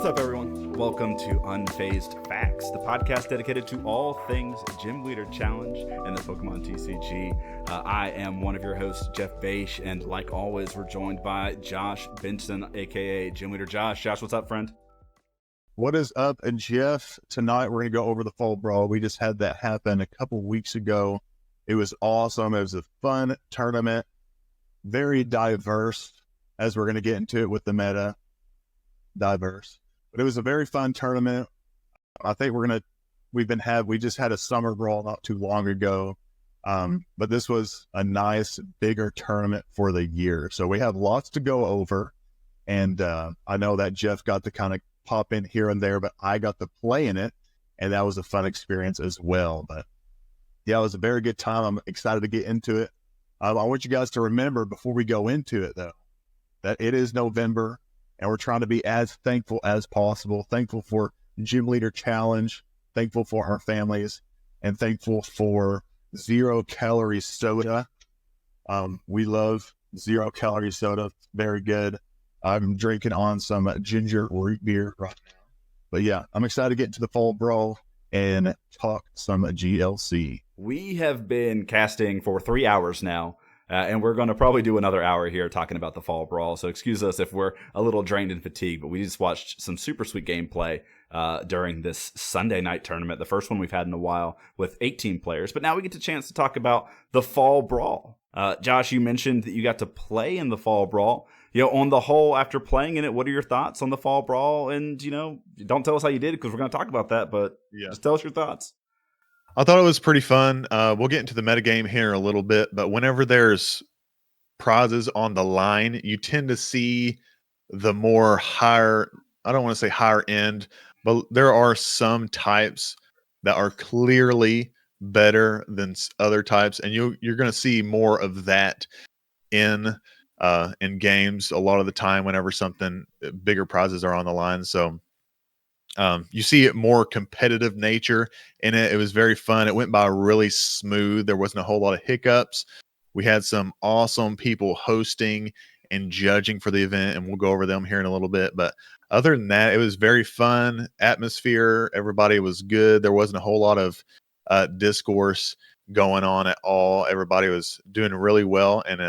What's up, everyone? Welcome to Unfazed Facts, the podcast dedicated to all things Gym Leader Challenge and the Pokemon TCG. I am one of your hosts, Jeff Bache, and like always, we're joined by Josh Benson, aka Gym Leader Josh. Josh, what's up, friend? What is up? And Jeff, tonight we're going to go over the Fall Brawl. We just had that happen a couple weeks ago. It was awesome. It was a fun tournament, very diverse, as we're going to get into it with the meta. Diverse. But it was a very fun tournament. I think we just had a summer brawl not too long ago. But this was a nice, bigger tournament for the year. So we have lots to go over. And I know that Jeff got to kind of pop in here and there, but I got to play in it. And that was a fun experience as well. But yeah, it was a very good time. I'm excited to get into it. I want you guys to remember before we go into it, though, that it is November. And we're trying to be as thankful as possible, thankful for Gym Leader Challenge, thankful for our families, and thankful for zero-calorie soda. We love zero-calorie soda. It's very good. I'm drinking on some ginger root beer right now. But yeah, I'm excited to get into the Fall Brawl and talk some GLC. We have been casting for 3 hours now. And we're going to probably do another hour here talking about the Fall Brawl. So excuse us if we're a little drained and fatigued, but we just watched some super sweet gameplay during this Sunday night tournament, the first one we've had in a while with 18 players. But now we get the chance to talk about the Fall Brawl. Josh, you mentioned that you got to play in the Fall Brawl. On the whole, after playing in it, what are your thoughts on the Fall Brawl? And, don't tell us how you did because we're going to talk about that, but Just tell us your thoughts. I thought it was pretty fun. We'll get into the metagame here a little bit, but whenever there's prizes on the line, you tend to see the more higher, I don't want to say higher end, but there are some types that are clearly better than other types, and you're going to see more of that in games a lot of the time whenever something bigger prizes are on the line. So you see it more competitive nature in it. It was very fun. It went by really smooth. There wasn't a whole lot of hiccups. We had some awesome people hosting and judging for the event, and we'll go over them here in a little bit. But other than that, it was very fun atmosphere. Everybody was good. There wasn't a whole lot of discourse going on at all. Everybody was doing really well, and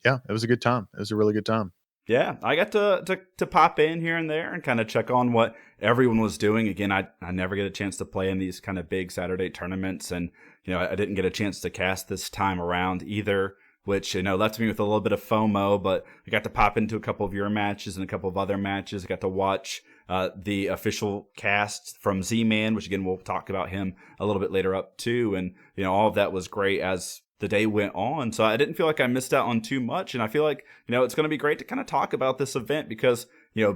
yeah, it was a good time. It was a really good time. Yeah, I got to pop in here and there and kind of check on what everyone was doing. Again, I never get a chance to play in these kind of big Saturday tournaments, and I didn't get a chance to cast this time around either, which left me with a little bit of FOMO. But I got to pop into a couple of your matches and a couple of other matches. I got to watch the official cast from Z-Man, which again we'll talk about him a little bit later up too, and all of that was great as the day went on. So I didn't feel like I missed out on too much. And I feel like, it's going to be great to kind of talk about this event because,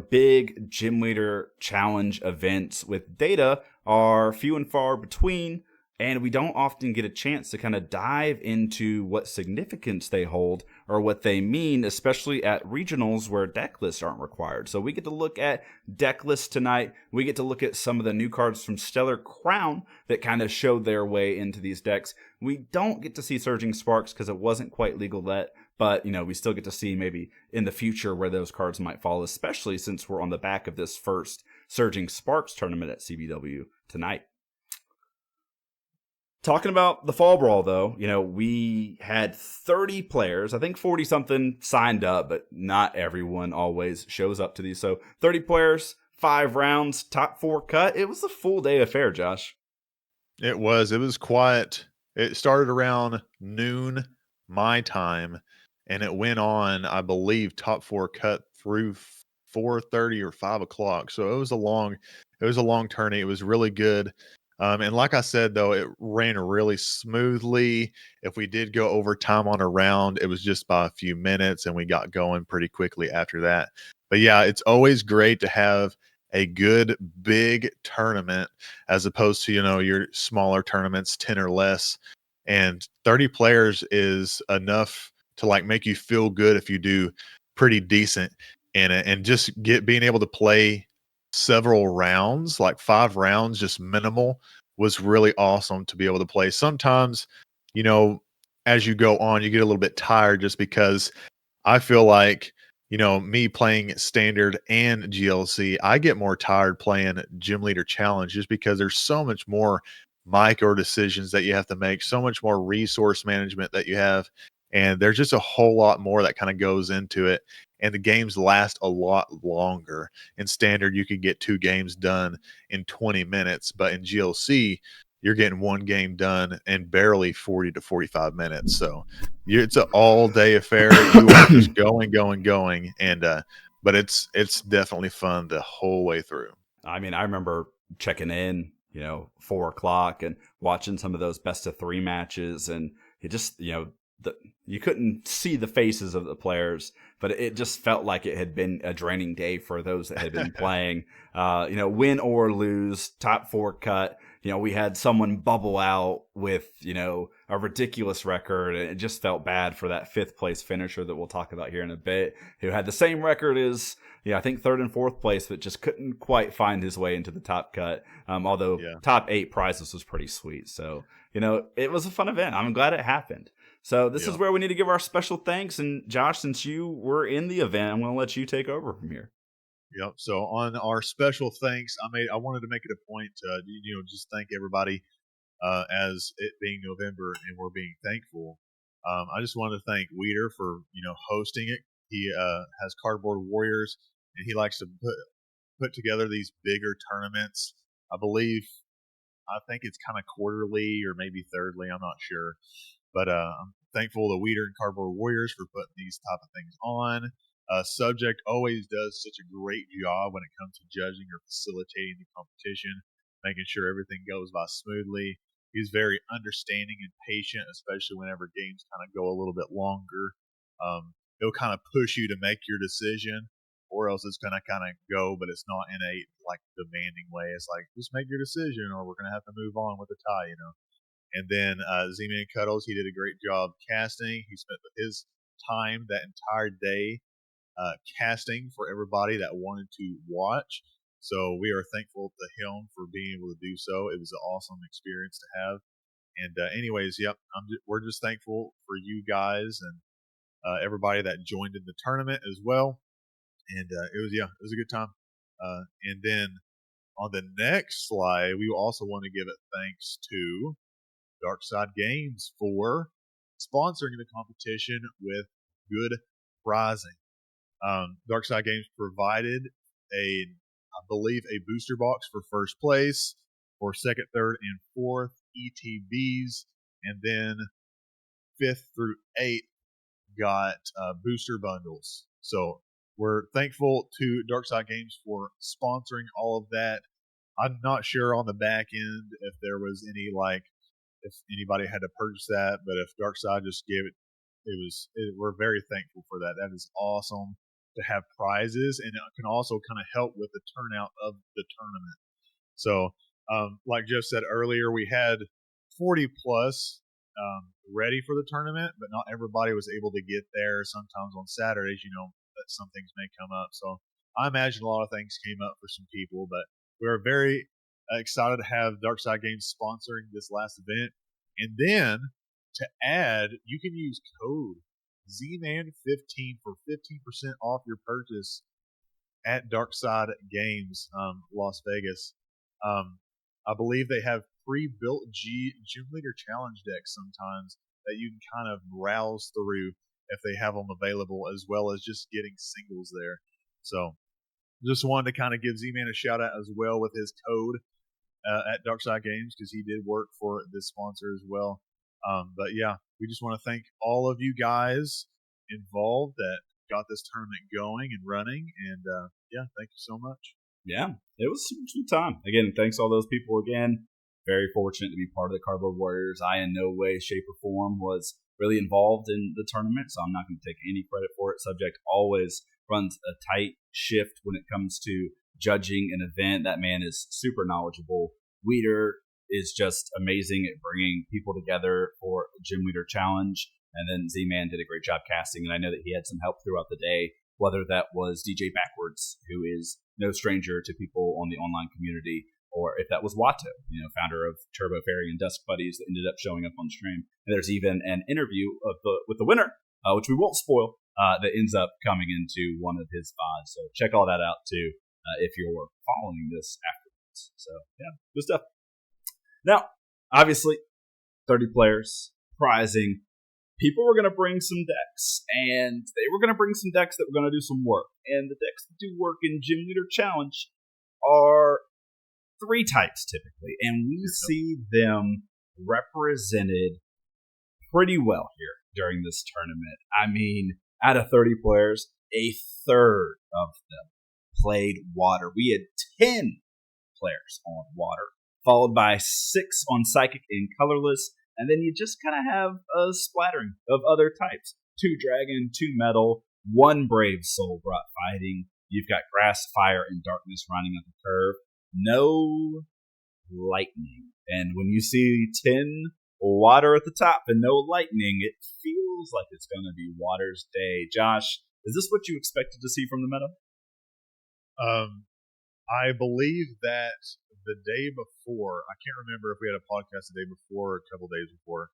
big Gym Leader Challenge events with data are few and far between. And we don't often get a chance to kind of dive into what significance they hold or what they mean, especially at regionals where deck lists aren't required. So we get to look at deck lists tonight. We get to look at some of the new cards from Stellar Crown that kind of showed their way into these decks. We don't get to see Surging Sparks because it wasn't quite legal yet, but we still get to see maybe in the future where those cards might fall, especially since we're on the back of this first Surging Sparks tournament at CBW tonight. Talking about the Fall Brawl, though, we had 30 players. I think 40-something signed up, but not everyone always shows up to these. So 30 players, 5 rounds, top 4 cut. It was a full day affair, Josh. It was quiet. It started around noon my time, and it went on, I believe, top 4 cut through 4:30 or 5 o'clock. So it was a long tourney. It was really good. And like I said, though, it ran really smoothly. If we did go overtime on a round, it was just by a few minutes, and we got going pretty quickly after that. But yeah, it's always great to have a good big tournament as opposed to, your smaller tournaments, 10 or less. And 30 players is enough to make you feel good if you do pretty decent in it, and just being able to play several rounds, like 5 rounds, just minimal, was really awesome to be able to play. Sometimes, as you go on, you get a little bit tired just because I feel like me playing standard and GLC, I get more tired playing Gym Leader Challenge just because there's so much more micro decisions that you have to make, so much more resource management that you have. And there's just a whole lot more that kind of goes into it. And the games last a lot longer. In standard, you could get 2 games done in 20 minutes, but in GLC, you're getting 1 game done in barely 40 to 45 minutes. So it's an all day affair. You are just going. And, but it's definitely fun the whole way through. I mean, I remember checking in, 4 o'clock and watching some of those best of 3 matches, and it just, you couldn't see the faces of the players, but it just felt like it had been a draining day for those that had been playing. Win or lose, top 4 cut. We had someone bubble out with, a ridiculous record, and it just felt bad for that 5th place finisher that we'll talk about here in a bit, who had the same record as, I think 3rd and 4th place, but just couldn't quite find his way into the top cut. Although top 8 prizes was pretty sweet. So, it was a fun event. I'm glad it happened. So this is where we need to give our special thanks. And Josh, since you were in the event, I'm going to let you take over from here. Yep. So on our special thanks, I wanted to make it a point to just thank everybody as it being November and we're being thankful. I just wanted to thank Weeder for hosting it. He has Cardboard Warriors, and he likes to put together these bigger tournaments. I think it's kind of quarterly or maybe thirdly. I'm not sure. But I'm thankful to Weeder and Cardboard Warriors for putting these type of things on. Subject always does such a great job when it comes to judging or facilitating the competition, making sure everything goes by smoothly. He's very understanding and patient, especially whenever games kind of go a little bit longer. He'll kind of push you to make your decision, or else it's going to kind of go, but it's not in a demanding way. It's like, just make your decision or we're going to have to move on with the tie, And then Z-Man Cuddles, he did a great job casting. He spent his time that entire day casting for everybody that wanted to watch. So we are thankful to him for being able to do so. It was an awesome experience to have. And anyways, we're just thankful for you guys and everybody that joined in the tournament as well. And it was a good time. And then on the next slide, we also want to give it thanks to Darkside Games for sponsoring the competition with good prizing. Darkside Games provided I believe a booster box for first place, for second, third, and fourth ETBs, and then 5th through 8th got booster bundles. So we're thankful to Darkside Games for sponsoring all of that. I'm not sure on the back end if there was any if anybody had to purchase that, but if Darkside just gave it, we're very thankful for that. That is awesome to have prizes, and it can also kind of help with the turnout of the tournament. So, like Jeff said earlier, we had 40 plus ready for the tournament, but not everybody was able to get there. Sometimes on Saturdays, that some things may come up. So I imagine a lot of things came up for some people, but we are very excited to have Darkside Games sponsoring this last event. And then to add, you can use code ZMAN15 for 15% off your purchase at Darkside Games, Las Vegas. I believe they have pre-built Gym Leader Challenge decks sometimes that you can kind of browse through if they have them available, as well as just getting singles there. So just wanted to kind of give Z-Man a shout out as well with his code at Darkside Games, because he did work for this sponsor as well. But yeah, we just want to thank all of you guys involved that got this tournament going and running. And thank you so much. Yeah, it was a sweet time. Again, thanks all those people again. Very fortunate to be part of the Cardboard Warriors. I, in no way, shape, or form, was really involved in the tournament, so I'm not going to take any credit for it. Subject always runs a tight shift when it comes to judging an event. That man is super knowledgeable. Weeder is just amazing at bringing people together for a Gym Leader Challenge. And then Z-Man did a great job casting, and I know that he had some help throughout the day, whether that was DJ Backwards, who is no stranger to people on the online community, or if that was Watto, founder of Turbo Fairy and Dusk Buddies, that ended up showing up on stream. And there's even an interview with the winner, which we won't spoil, that ends up coming into one of his VODs. So check all that out too if you're following this afterwards. So yeah, good stuff. Now, obviously, 30 players, prizing. People were going to bring some decks, and they were going to bring some decks that were going to do some work. And the decks that do work in Gym Leader Challenge are 3 types typically, and we see them represented pretty well here during this tournament. I mean, out of 30 players, a third of them played water. We had 10 players on water, followed by 6 on psychic and colorless, and then you just kind of have a splattering of other types. 2 dragon, 2 metal, 1 brave soul brought fighting. You've got grass, fire, and darkness running up the curve. No lightning. And when you see 10 water at the top and no lightning, it feels like it's going to be Water's Day. Josh, is this what you expected to see from the meta? I believe that the day before, I can't remember if we had a podcast the day before or a couple days before,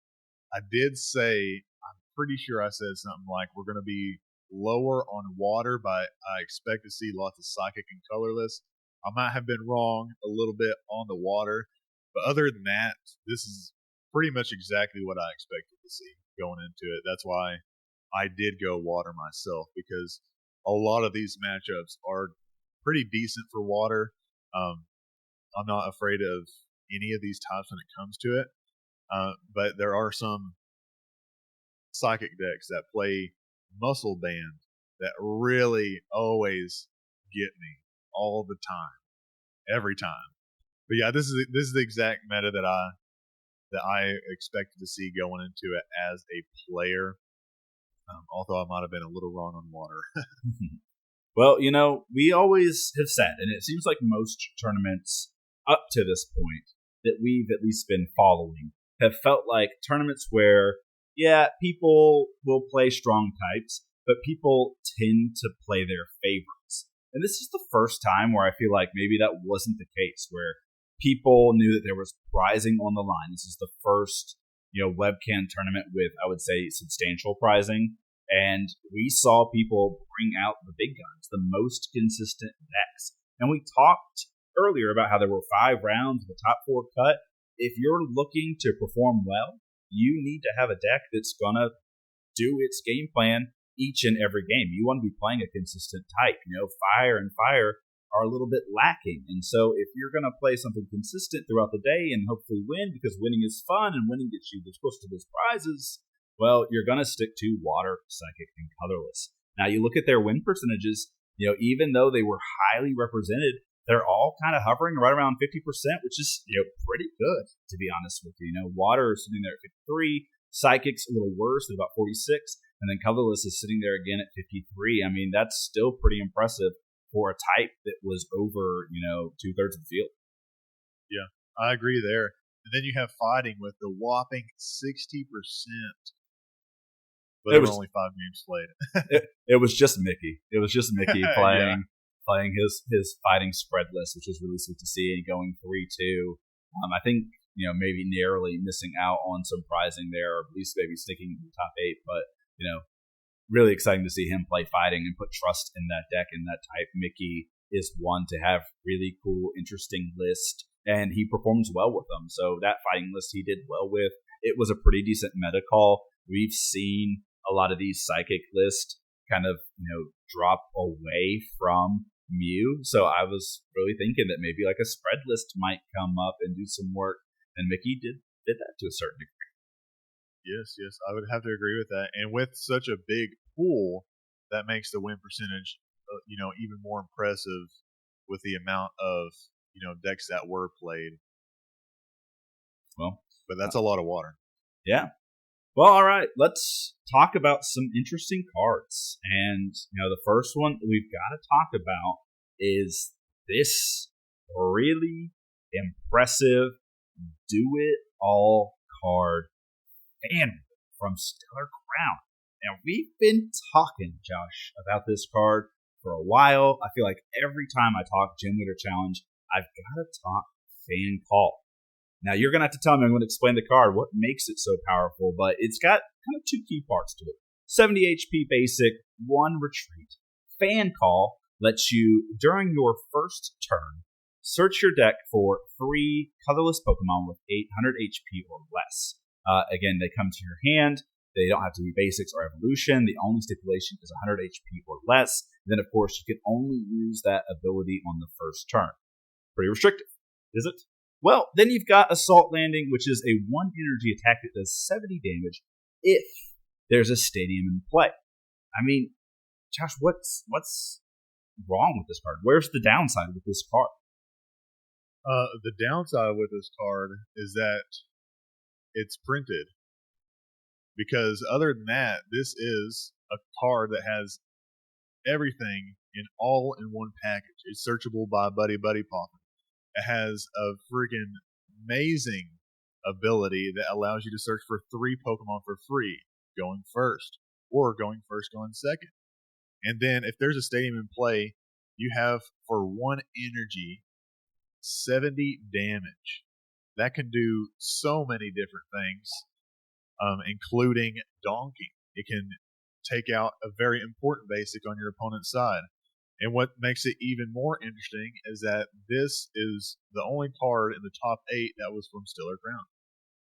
I did say, I'm pretty sure I said something like, we're going to be lower on water, but I expect to see lots of psychic and colorless. I might have been wrong a little bit on the water, but other than that, this is pretty much exactly what I expected to see going into it. That's why I did go water myself, because a lot of these matchups are pretty decent for water. I'm not afraid of any of these types when it comes to it, but there are some psychic decks that play muscle band that really always get me all the time, every time. But yeah, this is the exact meta that I expected to see going into it as a player. Although I might have been a little wrong on water. Well, we always have said, and it seems like most tournaments up to this point that we've at least been following have felt like tournaments where, yeah, people will play strong types, but people tend to play their favorites. And this is the first time where I feel like maybe that wasn't the case, where people knew that there was prizing on the line. This is the first, webcam tournament with, I would say, substantial prizing. And we saw people bring out the big guns, the most consistent decks. And we talked earlier about how there were 5 rounds, the top 4 cut. If you're looking to perform well, you need to have a deck that's going to do its game plan each and every game. You want to be playing a consistent type. Fire and fire are a little bit lacking. And so if you're going to play something consistent throughout the day and hopefully win, because winning is fun and winning gets you close to those prizes, well, you're going to stick to water, psychic, and colorless. Now, you look at their win percentages, even though they were highly represented, they're all kind of hovering right around 50%, which is, pretty good, to be honest with you. Water is sitting there at 53, psychic's a little worse at about 46, and then colorless is sitting there again at 53. I mean, that's still pretty impressive for a type that was over, 2/3 of the field. Yeah, I agree there. And then you have fighting with the whopping 60%. But there were only 5 games played. It was just Mickey. It was just Mickey playing his fighting spread list, which was really sweet to see, and going 3-2. I think, maybe narrowly missing out on some prizing there, or at least maybe sticking in the top 8. But, really exciting to see him play fighting and put trust in that deck and that type. Mickey is one to have really cool, interesting list, and he performs well with them. So that fighting list he did well with. It was a pretty decent meta call. We've seen a lot of these psychic lists kind of, drop away from Mew. So I was really thinking that maybe like a spread list might come up and do some work. And Mickey did that to a certain degree. Yes, I would have to agree with that. And with such a big pool, that makes the win percentage, even more impressive with the amount of, decks that were played. Well, but that's a lot of water. Yeah. Well, all right. Let's talk about some interesting cards. And, the first one we've got to talk about is this really impressive do-it-all card, Fan from Stellar Crown. Now, we've been talking, Josh, about this card for a while. I feel like every time I talk Gym Leader Challenge, I've got to talk Fan Call. Now, you're going to have to tell me, I'm going to explain the card, what makes it so powerful, but it's got kind of 2 key parts to it. 70 HP basic, 1 retreat. Fan Call lets you, during your first turn, search your deck for 3 colorless Pokemon with 800 HP or less. Again, they come to your hand. They don't have to be basics or evolution. The only stipulation is 100 HP or less. Then, of course, you can only use that ability on the first turn. Pretty restrictive, is it? Well, then you've got Assault Landing, which is a 1 energy attack that does 70 damage if there's a stadium in play. I mean, Josh, what's wrong with this card? Where's the downside with this card? The downside with this card is that it's printed. Because other than that, this is a card that has everything all in one package. It's searchable by Buddy Poppin. It has a freaking amazing ability that allows you to search for 3 Pokemon for free, going first, or going first, going second. And then if there's a stadium in play, you have for 1 energy 70 damage. That can do so many different things, including donking. It can take out a very important basic on your opponent's side. And what makes it even more interesting is that this is the only card in the top 8 that was from Stellar Crown.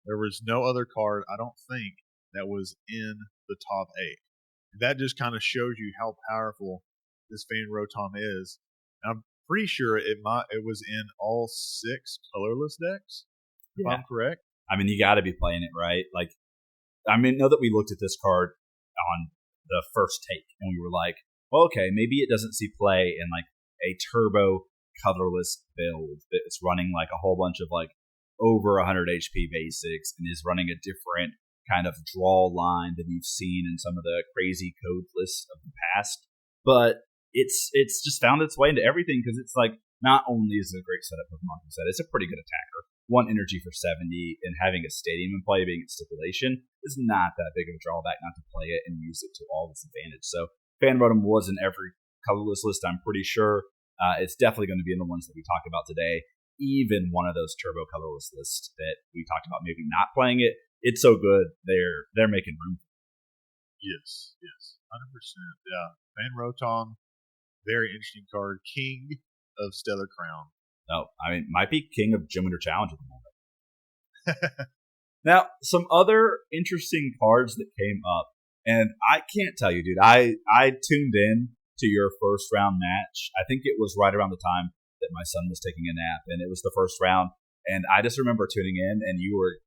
There was no other card, I don't think, that was in the top 8. That just kind of shows you how powerful this Fan Rotom is. And I'm pretty sure it was in all 6 colorless decks, if I'm correct. I mean, you got to be playing it right. Like, I mean, know that we looked at this card on the first take, and we were like, well, okay, maybe it doesn't see play in like a turbo colorless build that's running like a whole bunch of like over 100 HP basics and is running a different kind of draw line than you've seen in some of the crazy code lists of the past. But it's just found its way into everything because it's like, not only is it a great setup of Pokemon set, it's a pretty good attacker. 1 energy for 70, and having a stadium in play being its stipulation is not that big of a drawback not to play it and use it to all its advantage. So Fan Rotom was in every colorless list, I'm pretty sure. It's definitely going to be in the ones that we talk about today. Even one of those turbo colorless lists that we talked about maybe not playing it. It's so good, they're making room. Yes, 100%. Yeah, Fan Rotom, very interesting card. King of Stellar Crown. Oh, I mean, might be king of Gym Winter Challenge at the moment. Now, some other interesting cards that came up, and I can't tell you, dude. I tuned in to your first round match. I think it was right around the time that my son was taking a nap, and it was the first round. And I just remember tuning in, and you're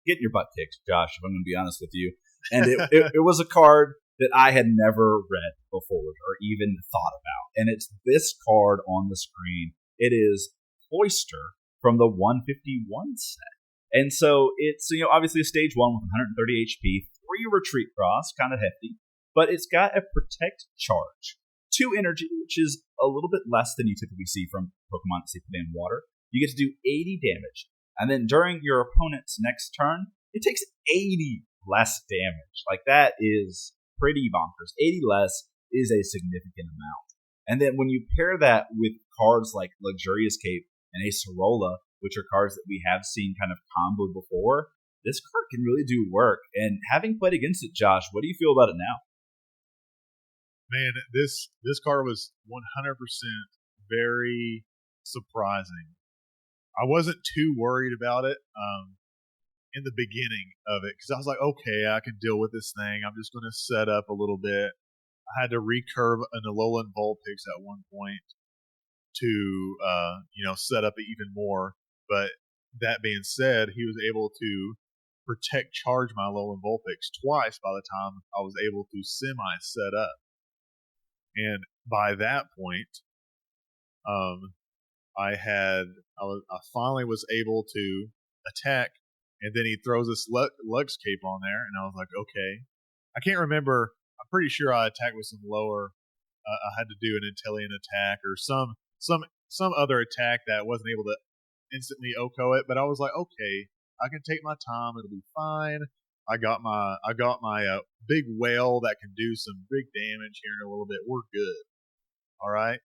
getting your butt kicked, Josh. If I'm going to be honest with you, and it was a card that I had never read before or even thought about, and it's this card on the screen. It is Cloyster from the 151 set. And so it's, obviously a stage 1 with 130 HP, 3 retreat cross, kind of hefty, but it's got a protect charge, 2 energy, which is a little bit less than you typically see from Pokemon that see play in water. You get to do 80 damage. And then during your opponent's next turn, it takes 80 less damage. Like, that is pretty bonkers. 80 less is a significant amount. And then when you pair that with cards like Luxurious Cape and Acerola, which are cards that we have seen kind of comboed before, this card can really do work. And having played against it, Josh, what do you feel about it now? Man, this card was 100% very surprising. I wasn't too worried about it in the beginning of it because I was like, okay, I can deal with this thing. I'm just going to set up a little bit. I had to recurve an Alolan Vulpix at one point to set up it even more. But that being said, he was able to protect charge my Alolan Vulpix twice by the time I was able to semi set up. And by that point, I finally was able to attack, and then he throws this Lux Cape on there, and I was like, okay. I can't remember. I'm pretty sure I attacked with some lower. I had to do an Intellion attack or some other attack that wasn't able to instantly OHKO it, but I was like, okay, I can take my time. It'll be fine. I got my big whale that can do some big damage here in a little bit. We're good. All right.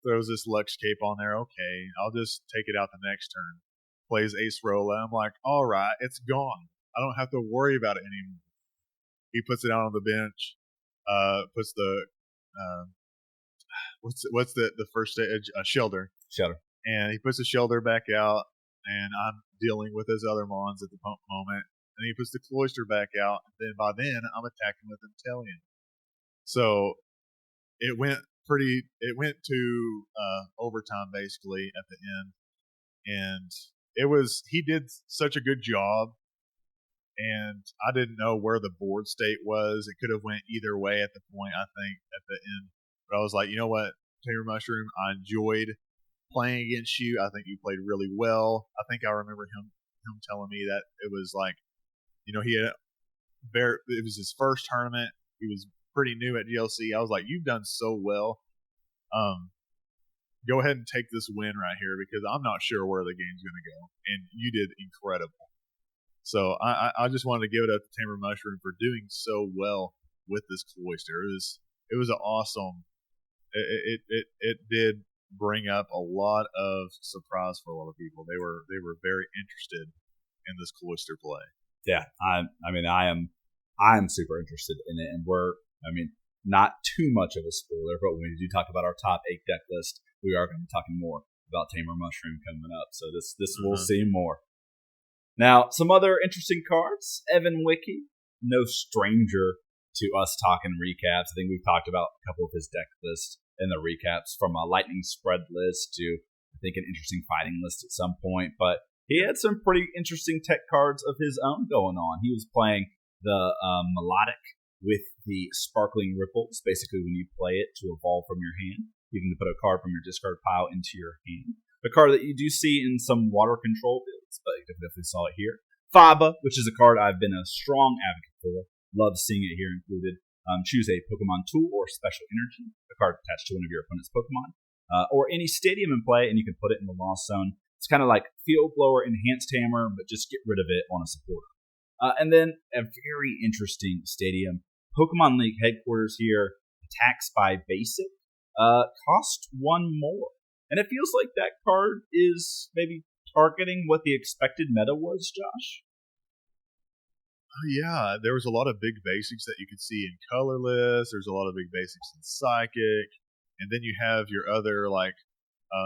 Throws this Lux Cape on there. Okay, I'll just take it out the next turn. Plays Acerola. I'm like, all right, it's gone. I don't have to worry about it anymore. He puts it out on the bench. Puts the what's the first stage? Shelter. Shelter. And he puts the shelter back out, and I'm dealing with his other mons at the moment. And he puts the cloister back out. And then by then, I'm attacking with Intellion. So it went to overtime basically at the end, and he did such a good job. And I didn't know where the board state was. It could have went either way at the point, I think, at the end. But I was like, you know what, Tamer Mushroom, I enjoyed playing against you. I think you played really well. I think I remember him telling me that it was like, you know, it was his first tournament. He was pretty new at GLC. I was like, you've done so well. Go ahead and take this win right here because I'm not sure where the game's going to go. And you did incredible. So I just wanted to give it up to Tamer Mushroom for doing so well with this cloister. It was an awesome. It did bring up a lot of surprise for a lot of people. They were very interested in this cloister play. Yeah, I'm super interested in it, and not too much of a spoiler, but when we do talk about our top 8 deck list, we are going to be talking more about Tamer Mushroom coming up. So this we'll see more. Now, some other interesting cards. Evan Wiki, no stranger to us talking recaps. I think we've talked about a couple of his deck lists in the recaps, from a lightning spread list to, I think, an interesting fighting list at some point. But he had some pretty interesting tech cards of his own going on. He was playing the Melodic with the Sparkling Ripples. Basically, when you play it to evolve from your hand, you can put a card from your discard pile into your hand. A card that you do see in some water control builds, but you definitely saw it here. Faba, which is a card I've been a strong advocate for. Love seeing it here included. Choose a Pokemon tool or special energy, a card attached to one of your opponent's Pokemon, or any stadium in play, and you can put it in the Lost Zone. It's kind of like Field Blower Enhanced Hammer, but just get rid of it on a supporter. And then a very interesting stadium. Pokemon League headquarters here, attacks by basic, cost 1 more. And it feels like that card is maybe targeting what the expected meta was, Josh. Yeah, there was a lot of big basics that you could see in Colorless. There's a lot of big basics in Psychic. And then you have your other,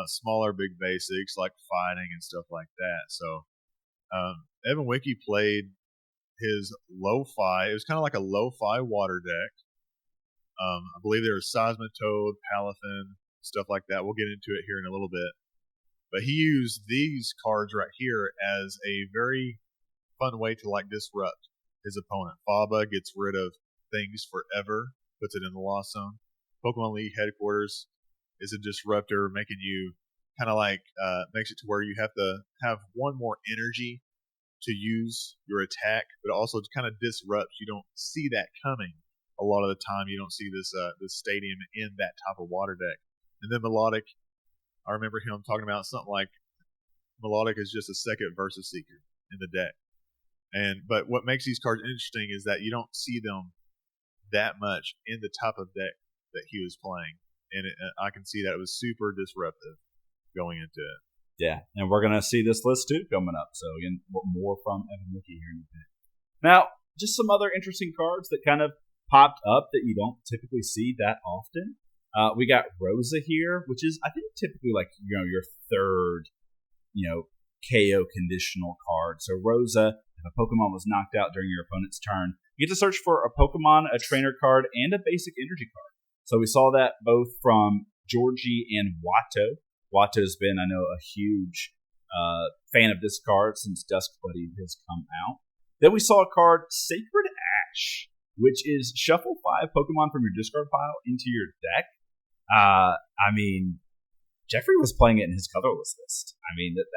smaller big basics like fighting and stuff like that. So Evan Wiki played his lo-fi. It was kind of like a lo-fi water deck. I believe there was Seismitoad, Palafin, stuff like that. We'll get into it here in a little bit. But he used these cards right here as a very fun way to disrupt his opponent. Faba gets rid of things forever, puts it in the Lost Zone. Pokemon League headquarters is a disruptor, making you kind of makes it to where you have to have one more energy to use your attack, but also kind of disrupts. You don't see that coming a lot of the time. You don't see this stadium in that type of water deck. And then Melodic, I remember him talking about something like Melodic is just a second Versus Seeker in the deck. But what makes these cards interesting is that you don't see them that much in the type of deck that he was playing. And I can see that it was super disruptive going into it. Yeah, and we're going to see this list too coming up. So again, more from Evan Wiki here in a bit. Now, just some other interesting cards that kind of popped up that you don't typically see that often. We got Rosa here, which is, I think, typically your third, KO conditional card. So Rosa, if a Pokemon was knocked out during your opponent's turn, you get to search for a Pokemon, a trainer card, and a basic energy card. So we saw that both from Georgie and Watto. Watto's been, I know, a huge fan of this card since Dusk Buddy has come out. Then we saw a card, Sacred Ash, which is shuffle 5 Pokemon from your discard pile into your deck. Jeffrey was playing it in his colorless list.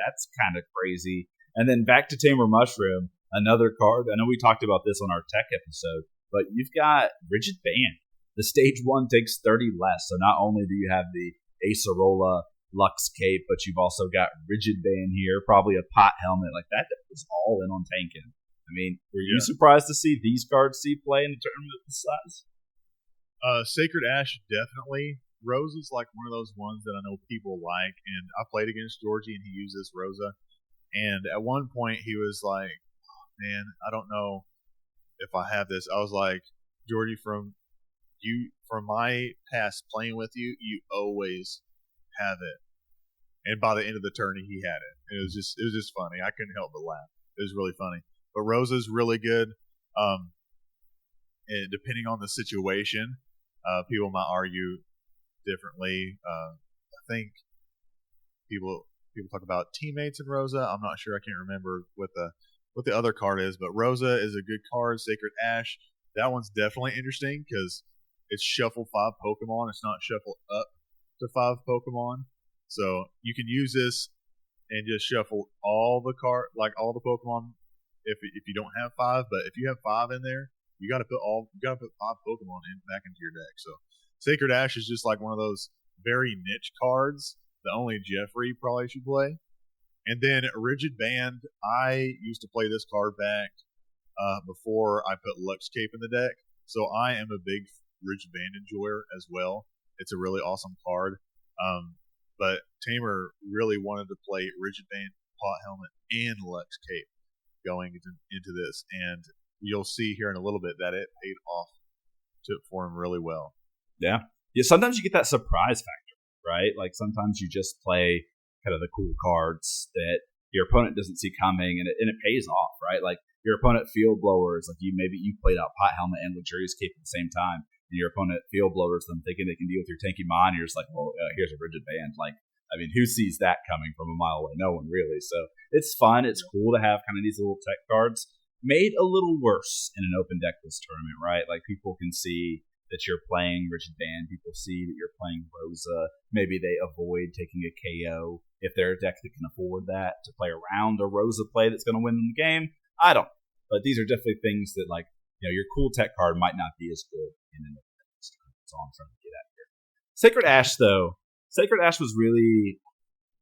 That's kind of crazy. And then back to Tamer Mushroom, another card. I know we talked about this on our tech episode, but you've got Rigid Band. The stage 1 takes 30 less. So not only do you have the Acerola Lux Cape, but you've also got Rigid Band here, probably a pot helmet. That was all in on tanking. Were you surprised to see these cards see play in a tournament of this size? Sacred Ash, definitely. Rosa's one of those ones that I know people like, and I played against Georgie and he used this Rosa. And at one point he was like, oh, man, I don't know if I have this. I was like, Georgie, from my past playing with you, you always have it. And by the end of the tourney, he had it. And it was just funny. I couldn't help but laugh. It was really funny. But Rosa's really good. And depending on the situation, people might argue differently. I think people talk about teammates in Rosa. I'm not sure. I can't remember what the other card is, but Rosa is a good card. Sacred Ash, that one's definitely interesting because it's shuffle 5 Pokemon. It's not shuffle up to 5 Pokemon. So you can use this and just shuffle all the Pokemon if you don't have 5. But if you have 5 in there, you got to put 5 Pokemon back into your deck. So Sacred Ash is just like one of those very niche cards that only Jeffrey probably should play. And then Rigid Band, I used to play this card back before I put Lux Cape in the deck. So I am a big Rigid Band enjoyer as well. It's a really awesome card. But Tamer really wanted to play Rigid Band, Pot Helmet, and Lux Cape going into this. And you'll see here in a little bit that it paid off for him really well. Yeah. Sometimes you get that surprise factor, right? Like sometimes you just play kind of the cool cards that your opponent doesn't see coming, and it pays off, right? Like your opponent Field Blowers, like maybe you played out Pot Helmet and Luxurious Cape at the same time, and your opponent Field Blowers them thinking they can deal with your tanky mon, and you're just like, well, here's a Rigid Band. Like, I mean, who sees that coming from a mile away? No one really. So it's fun. It's cool to have kind of these little tech cards made a little worse in an open deck list tournament, right? Like people can see that you're playing Rigid Band. People see that you're playing Rosa. Maybe they avoid taking a KO if they're a deck that can afford that to play around a Rosa play that's going to win the game. I don't know. But these are definitely things that, like, your cool tech card might not be as good in an open deck list tournament. That's all I'm trying to get at here. Sacred Ash, though. Sacred Ash was really,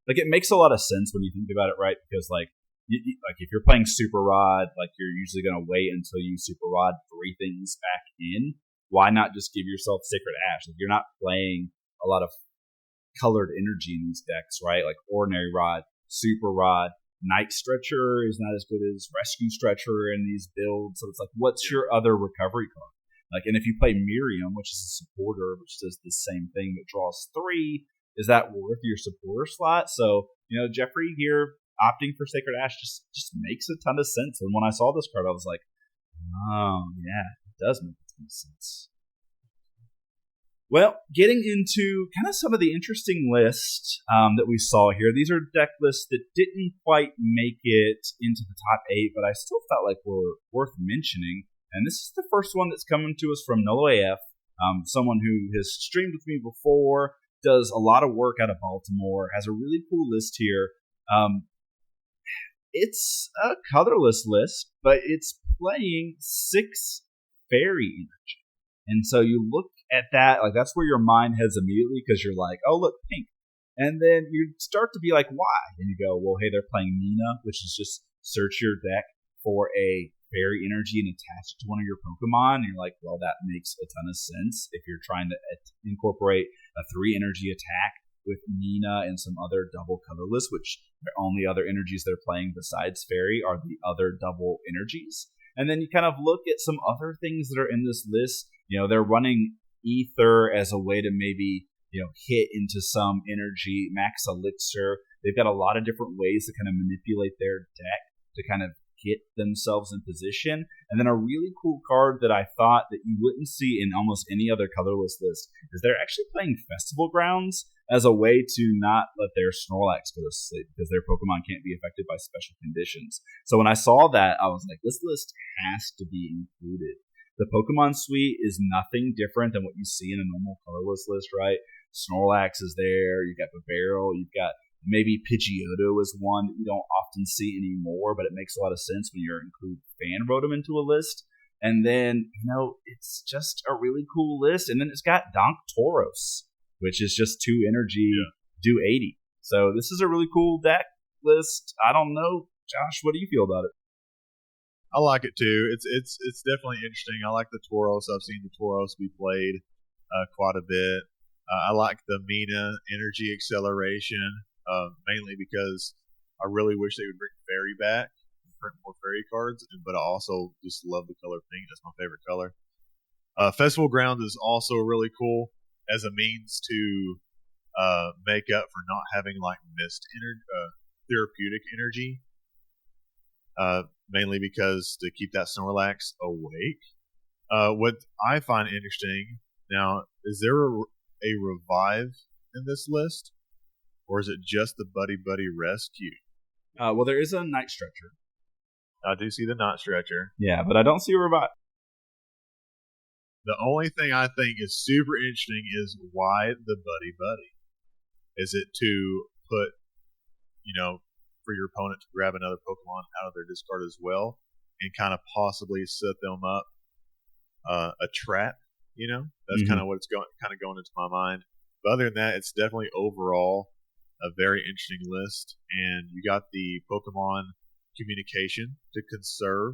like, it makes a lot of sense when you think about it, right? Because, like if you're playing Super Rod, like, you're usually going to wait until you Super Rod 3 things back in. Why not just give yourself Sacred Ash? Like, you're not playing a lot of colored energy in these decks, right? Like Ordinary Rod, Super Rod, Night Stretcher is not as good as Rescue Stretcher in these builds. So it's like, what's your other recovery card? Like, and if you play Miriam, which is a supporter, which does the same thing but draws 3, is that worth your supporter slot? So, Jeffrey here opting for Sacred Ash just makes a ton of sense. And when I saw this card, I was like, oh yeah, it does make a ton of sense. Well, getting into kind of some of the interesting lists that we saw here. These are deck lists that didn't quite make it into the top 8, but I still felt like were worth mentioning. And this is the first one that's coming to us from Nolo AF, someone who has streamed with me before, does a lot of work out of Baltimore, has a really cool list here. It's a colorless list, but it's playing 6 fairy energy. And so you look at that, like that's where your mind heads immediately because you're like, oh, look, pink. And then you start to be like, why? And you go, well, hey, they're playing Nina, which is just search your deck for a fairy energy and attach it to one of your Pokemon. And you're like, well, that makes a ton of sense if you're trying to incorporate a 3 energy attack with Nina and some other double colorless, which the only other energies they're playing besides fairy are the other double energies. And then you kind of look at some other things that are in this list. They're running Ether as a way to maybe, hit into some energy, Max Elixir. They've got a lot of different ways to kind of manipulate their deck to kind of get themselves in position. And then a really cool card that I thought that you wouldn't see in almost any other colorless list is they're actually playing Festival Grounds as a way to not let their Snorlax go to sleep because their Pokemon can't be affected by special conditions. So when I saw that, I was like, this list has to be included. The Pokemon suite is nothing different than what you see in a normal colorless list, right? Snorlax is there, you've got Barrel, you've got maybe Pidgeotto is one that you don't often see anymore, but it makes a lot of sense when you include Fan Rotom into a list. And then, it's just a really cool list. And then it's got Donk Tauros, which is just 2 energy, do 80. So this is a really cool deck list. I don't know, Josh, what do you feel about it? I like it too. It's definitely interesting. I like the Tauros. I've seen the Tauros be played quite a bit. I like the Mina energy acceleration, mainly because I really wish they would bring Fairy back. print more fairy cards, but I also just love the color pink. That's my favorite color. Festival Grounds is also really cool as a means to make up for not having like therapeutic energy, mainly because to keep that Snorlax awake. What I find interesting now, is there a revive in this list, or is it just the Buddy Buddy Rescue? Well, there is a Night Stretcher. I do see the Night Stretcher. Yeah, but I don't see a revive. The only thing I think is super interesting is why the Buddy Buddy. Is it to put, for your opponent to grab another Pokemon out of their discard as well, and kind of possibly set them up a trap? That's kind of what's going into my mind. But other than that, it's definitely overall a very interesting list, and you got the Pokemon communication to conserve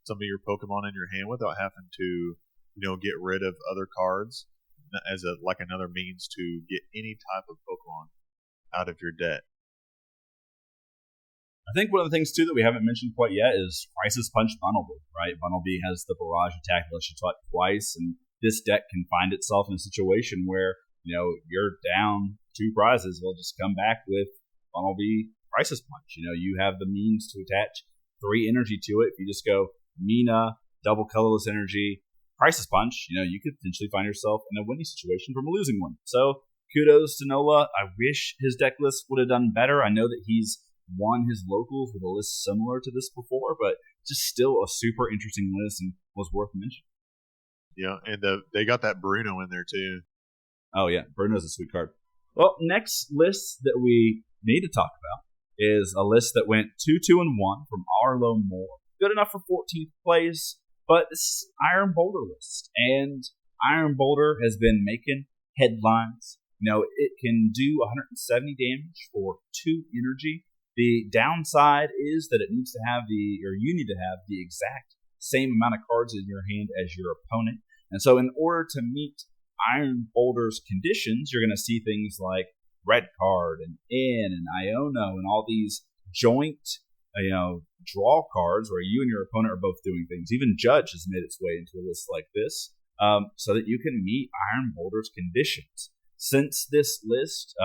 some of your Pokemon in your hand without having to, get rid of other cards as another means to get any type of Pokemon out of your deck. I think one of the things too that we haven't mentioned quite yet is Crisis Punch Bunnelby, right? Bunnelby has the barrage attack unless you talk twice, and this deck can find itself in a situation where you're down 2 prizes. They'll just come back with Bunnelby Crisis Punch. You have the means to attach 3 energy to it. If you just go Mina, double colorless energy, Crisis Punch, you could potentially find yourself in a winning situation from a losing one. So kudos to Nola. I wish his deck list would have done better. I know that he's won his locals with a list similar to this before, but just still a super interesting list and was worth mentioning. Yeah, and they got that Bruno in there too. Oh yeah, Bruno's a sweet card. Well, next list that we need to talk about is a list that went 2-2-1 from Arlo Moore. Good enough for 14th place, but this is Iron Boulder list, and Iron Boulder has been making headlines. It can do 170 damage for 2 energy. The downside is that you need to have the exact same amount of cards in your hand as your opponent. And so in order to meet Iron Boulder's conditions, you're going to see things like Red Card and N and Iono and all these joint draw cards where you and your opponent are both doing things. Even Judge has made its way into a list like this so that you can meet Iron Boulder's conditions. Since this list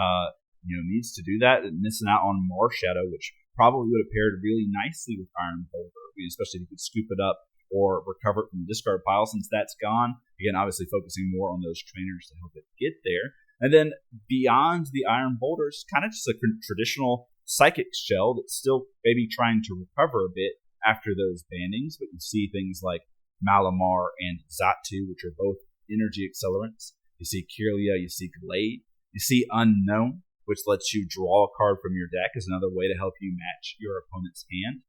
needs to do that, and missing out on Marshadow, which probably would have paired really nicely with Iron Boulder, especially if you could scoop it up or recover it from the discard pile since that's gone. Again, obviously focusing more on those trainers to help it get there. And then beyond the Iron Boulder, it's kind of just a traditional Psychic Shell that's still maybe trying to recover a bit after those bannings, but you see things like Malamar and Xatu, which are both energy accelerants. You see Kirlia, you see Glade, you see Unknown, which lets you draw a card from your deck as another way to help you match your opponent's hand.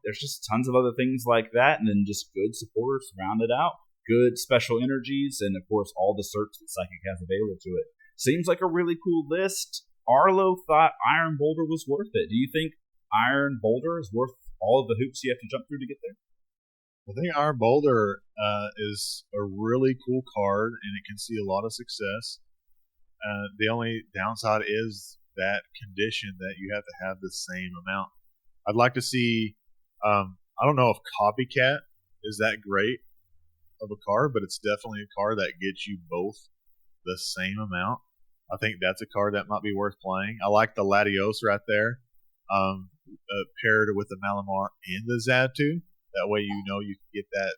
There's just tons of other things like that, and then just good supporters to round it out. Good special energies, and of course all the certs that Psychic has available to it. Seems like a really cool list. Arlo thought Iron Boulder was worth it. Do you think Iron Boulder is worth all of the hoops you have to jump through to get there? I think Iron Boulder is a really cool card, and it can see a lot of success. The only downside is that condition that you have to have the same amount. I'd like to see, I don't know if Copycat is that great of a card, but it's definitely a card that gets you both the same amount. I think that's a card that might be worth playing. I like the Latios right there, paired with the Malamar and the Xatu. That way you can get that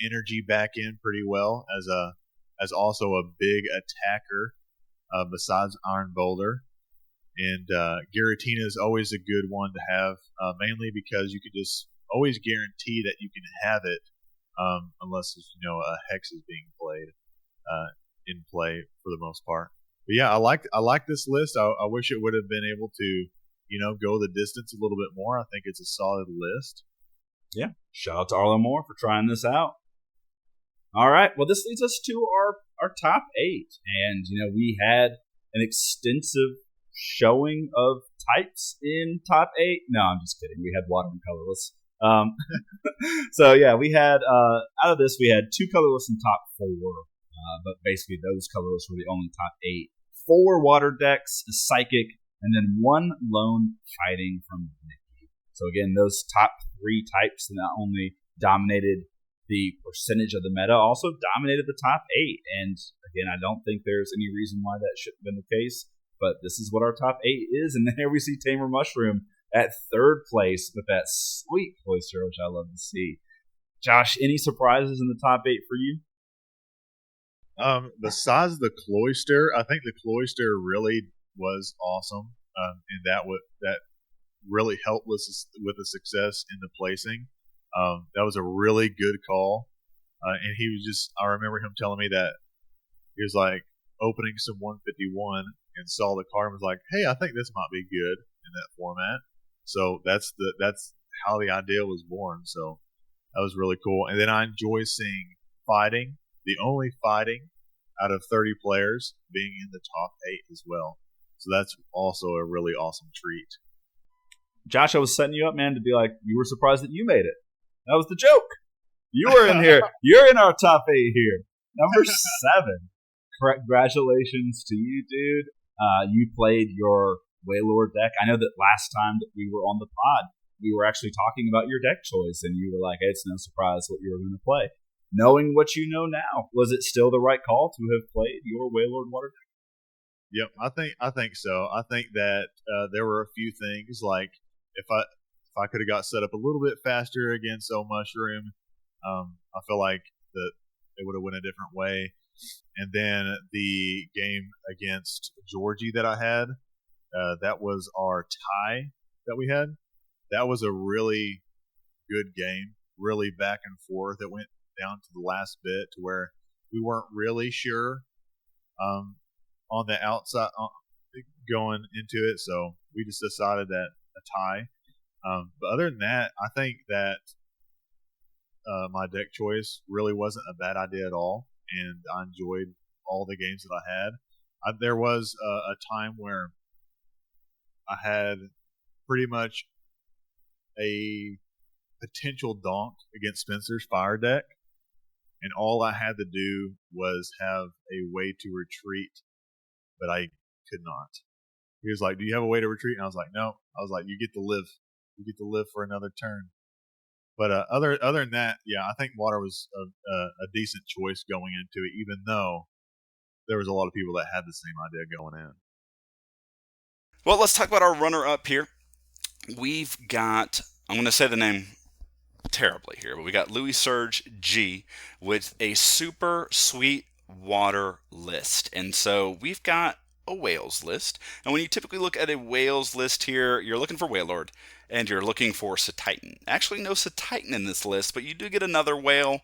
energy back in pretty well as also a big attacker besides Iron Boulder. And Giratina is always a good one to have, mainly because you can just always guarantee that you can have it unless a Hex is being played in play for the most part. But yeah, I like this list. I wish it would have been able to go the distance a little bit more. I think it's a solid list. Yeah, shout out to Arlo Moore for trying this out. All right, well, this leads us to our top 8, and we had an extensive showing of types in top 8. No, I'm just kidding. We had water and colorless. So yeah, we had out of this we had 2 colorless in top 4, but basically those colorless were the only top 8. 4 water decks, a psychic, and then 1 lone fighting from Nikki. So again, those top 3 types not only dominated the percentage of the meta, also dominated the top 8. And again, I don't think there's any reason why that shouldn't have been the case, but this is what our top 8 is. And then here we see Tamer Mushroom at 3rd place with that sweet cloister, which I love to see. Josh, any surprises in the top 8 for you? Besides the cloister, I think the cloister really was awesome, and that really helped with the success in the placing. That was a really good call, and he was just. I remember him telling me that he was like opening some 151 and saw the card and was like, "Hey, I think this might be good in that format." So that's how the idea was born. So that was really cool. And then I enjoy seeing fighting. The only fighting out of 30 players being in the top 8 as well. So that's also a really awesome treat. Josh, I was setting you up, man, to be like, you were surprised that you made it. That was the joke. You were in here. You're in our top 8 here. Number 7. Congratulations to you, dude. You played your Waylord deck. I know that last time that we were on the pod, we were actually talking about your deck choice, and you were like, hey, it's no surprise what you were going to play. Knowing what you know now, was it still the right call to have played your Waylord water deck? Yep, I think so. I think that there were a few things like if I could have got set up a little bit faster against O Mushroom, I feel like that it would have went a different way. And then the game against Georgie that I had, that was our tie that we had. That was a really good game, really back and forth. It went down to the last bit to where we weren't really sure on the outside going into it, so we just decided that a tie. But other than that, I think that my deck choice really wasn't a bad idea at all, and I enjoyed all the games that I had. There was a time where I had pretty much a potential donk against Spencer's fire deck, and all I had to do was have a way to retreat, but I could not. He was like, "Do you have a way to retreat?" And I was like, "No." I was like, "You get to live. You get to live for another turn." But other than that, yeah, I think water was a decent choice going into it, even though there was a lot of people that had the same idea going in. Well, let's talk about our runner-up here. We've got, I'm going to say the name terribly here, but we got Louis Surge G with a super sweet water list. And so we've got a whales list. And when you typically look at a whales list here, you're looking for Waylord and you're looking for Satitan. Actually, no Satitan in this list, but you do get another whale,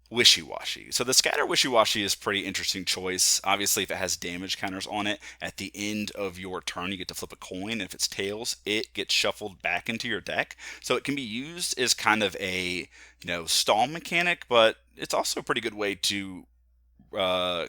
Wishy-Washy. So the Scatter Wishy-Washy is a pretty interesting choice. Obviously, if it has damage counters on it, at the end of your turn, you get to flip a coin. And if it's tails, it gets shuffled back into your deck. So it can be used as kind of a, stall mechanic, but it's also a pretty good way to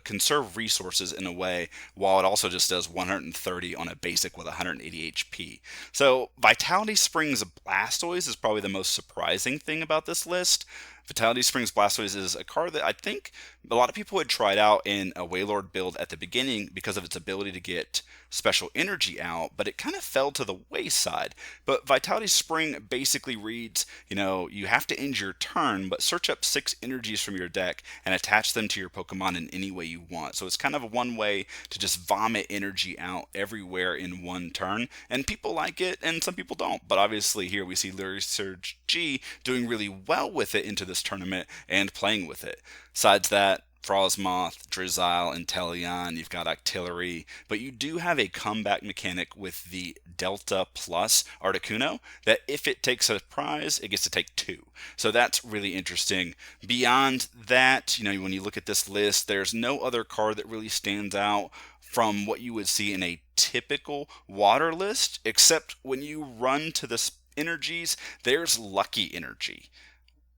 conserve resources in a way, while it also just does 130 on a basic with 180 HP. So Vitality Springs Blastoise is probably the most surprising thing about this list. Vitality Springs Blastoise is a card that I think a lot of people had tried out in a Waylord build at the beginning because of its ability to get special energy out, but it kind of fell to the wayside. But Vitality Spring basically reads, you have to end your turn, but search up 6 energies from your deck and attach them to your Pokemon in any way you want. So it's kind of one way to just vomit energy out everywhere in one turn, and people like it and some people don't. But obviously here we see Lurie Surge G doing really well with it into this tournament and playing with it. Besides that, Frostmoth, Drizzile, Inteleon, you've got Octillery, but you do have a comeback mechanic with the Delta Plus Articuno that if it takes a prize, it gets to take 2. So that's really interesting. Beyond that, when you look at this list, there's no other card that really stands out from what you would see in a typical water list, except when you run to the energies, there's Lucky Energy.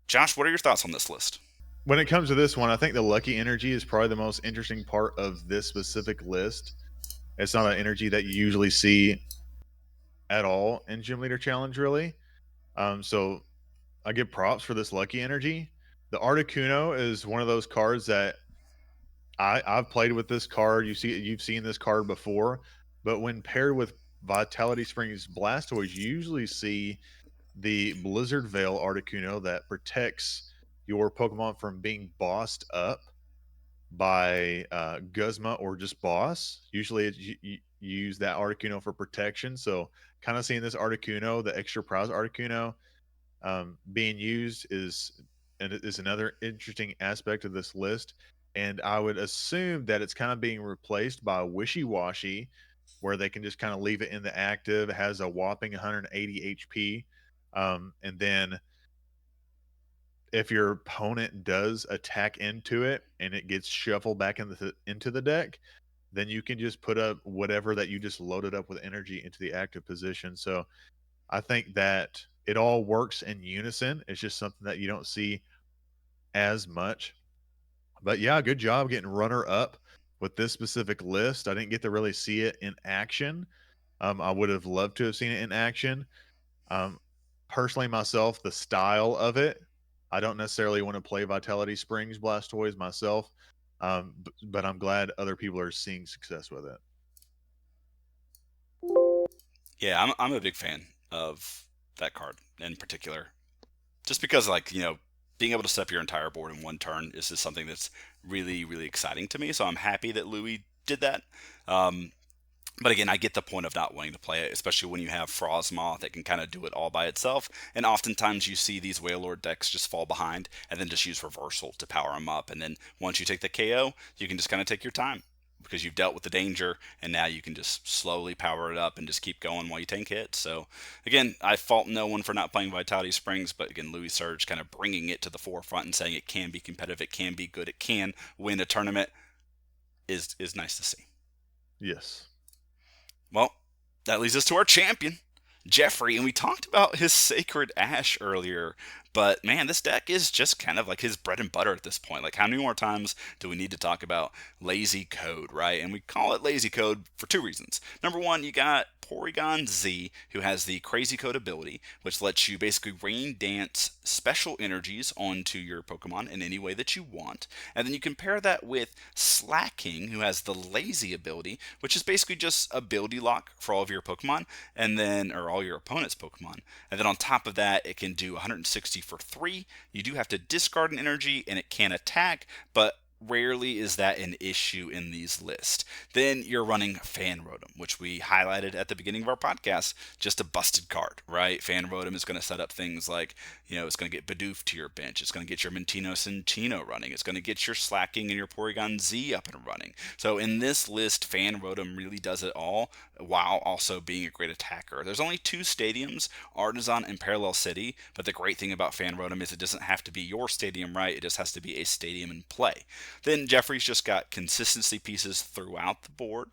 Josh, what are your thoughts on this list? When it comes to this one, I think the Lucky Energy is probably the most interesting part of this specific list. It's not an energy that you usually see at all in Gym Leader Challenge, really. So I give props for this Lucky Energy. The Articuno is one of those cards that I've played with this card. You've seen this card before, but when paired with Vitality Springs Blastoise, you usually see the Blizzard Veil Articuno that protects your Pokemon from being bossed up by Guzma or just boss. Usually you use that Articuno for protection. So kind of seeing this Articuno, the extra prize Articuno, being used is another interesting aspect of this list. And I would assume that it's kind of being replaced by Wishy Washy, where they can just kind of leave it in the active. It has a whopping 180 HP. And then if your opponent does attack into it and it gets shuffled back into the deck, then you can just put up whatever that you just loaded up with energy into the active position. So I think that it all works in unison. It's just something that you don't see as much. But yeah, good job getting runner up with this specific list. I didn't get to really see it in action. I would have loved to have seen it in action. Um, Personally, myself, the style of it, I don't necessarily want to play Vitality Springs Blastoise myself, but I'm glad other people are seeing success with it. Yeah, I'm a big fan of that card in particular. Just because, like, being able to set up your entire board in one turn is just something that's really, really exciting to me. So I'm happy that Louis did that. But again, I get the point of not wanting to play it, especially when you have Frostmoth that can kind of do it all by itself. And oftentimes you see these Wailord decks just fall behind and then just use Reversal to power them up. And then once you take the KO, you can just kind of take your time because you've dealt with the danger, and now you can just slowly power it up and just keep going while you tank hits. So again, I fault no one for not playing Vitality Springs, but again, Louis Surge kind of bringing it to the forefront and saying it can be competitive, it can be good, it can win a tournament is nice to see. Yes. Well, that leads us to our champion, Jeffrey, and we talked about his Sacred Ash earlier, but man, this deck is just kind of like his bread and butter at this point. Like, how many more times do we need to talk about Lazy Code, right? And we call it Lazy Code for two reasons. Number one, you got Porygon Z, who has the Crazy Code ability, which lets you basically rain dance special energies onto your Pokemon in any way that you want. And then you compare that with Slacking, who has the Lazy ability, which is basically just ability lock for all of your Pokemon, and then, or all your opponent's Pokemon. And then on top of that, it can do 160 for 3. You do have to discard an energy, and it can attack, but rarely is that an issue in these lists. Then you're running Fan Rotom, which we highlighted at the beginning of our podcast. Just a busted card, right? Fan Rotom is going to set up things like, it's going to get Bidoof to your bench. It's going to get your Mintino Centino running. It's going to get your Slacking and your Porygon Z up and running. So in this list, Fan Rotom really does it all while also being a great attacker. There's only 2 stadiums, Artisan and Parallel City, but the great thing about Fan Rotom is it doesn't have to be your stadium, right? It just has to be a stadium in play. Then Jeffrey's just got consistency pieces throughout the board.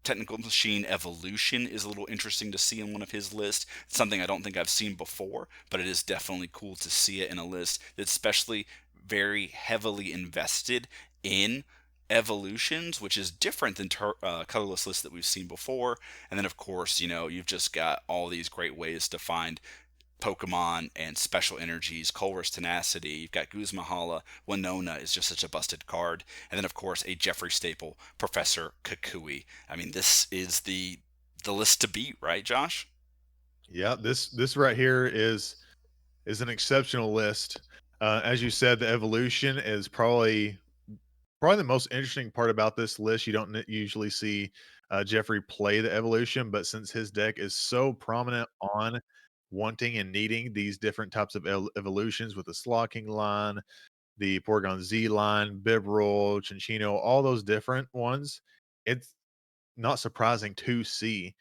Technical Machine Evolution is a little interesting to see in one of his lists. It's something I don't think I've seen before, but it is definitely cool to see it in a list that's especially very heavily invested in evolutions, which is different than colorless lists that we've seen before. And then, of course, you've just got all these great ways to find Pokemon and special energies, Colress Tenacity, you've got Guzmahala, Winona is just such a busted card, and then of course a Jeffrey staple, Professor Kukui. I mean, this is the list to beat, right, Josh? Yeah, this right here is an exceptional list. As you said, the evolution is probably the most interesting part about this list. You don't usually see Jeffrey play the evolution, but since his deck is so prominent on wanting and needing these different types of evolutions with the Slocking line, the Porygon Z line, Bibarel, Chinchino, all those different ones, it's not surprising to see.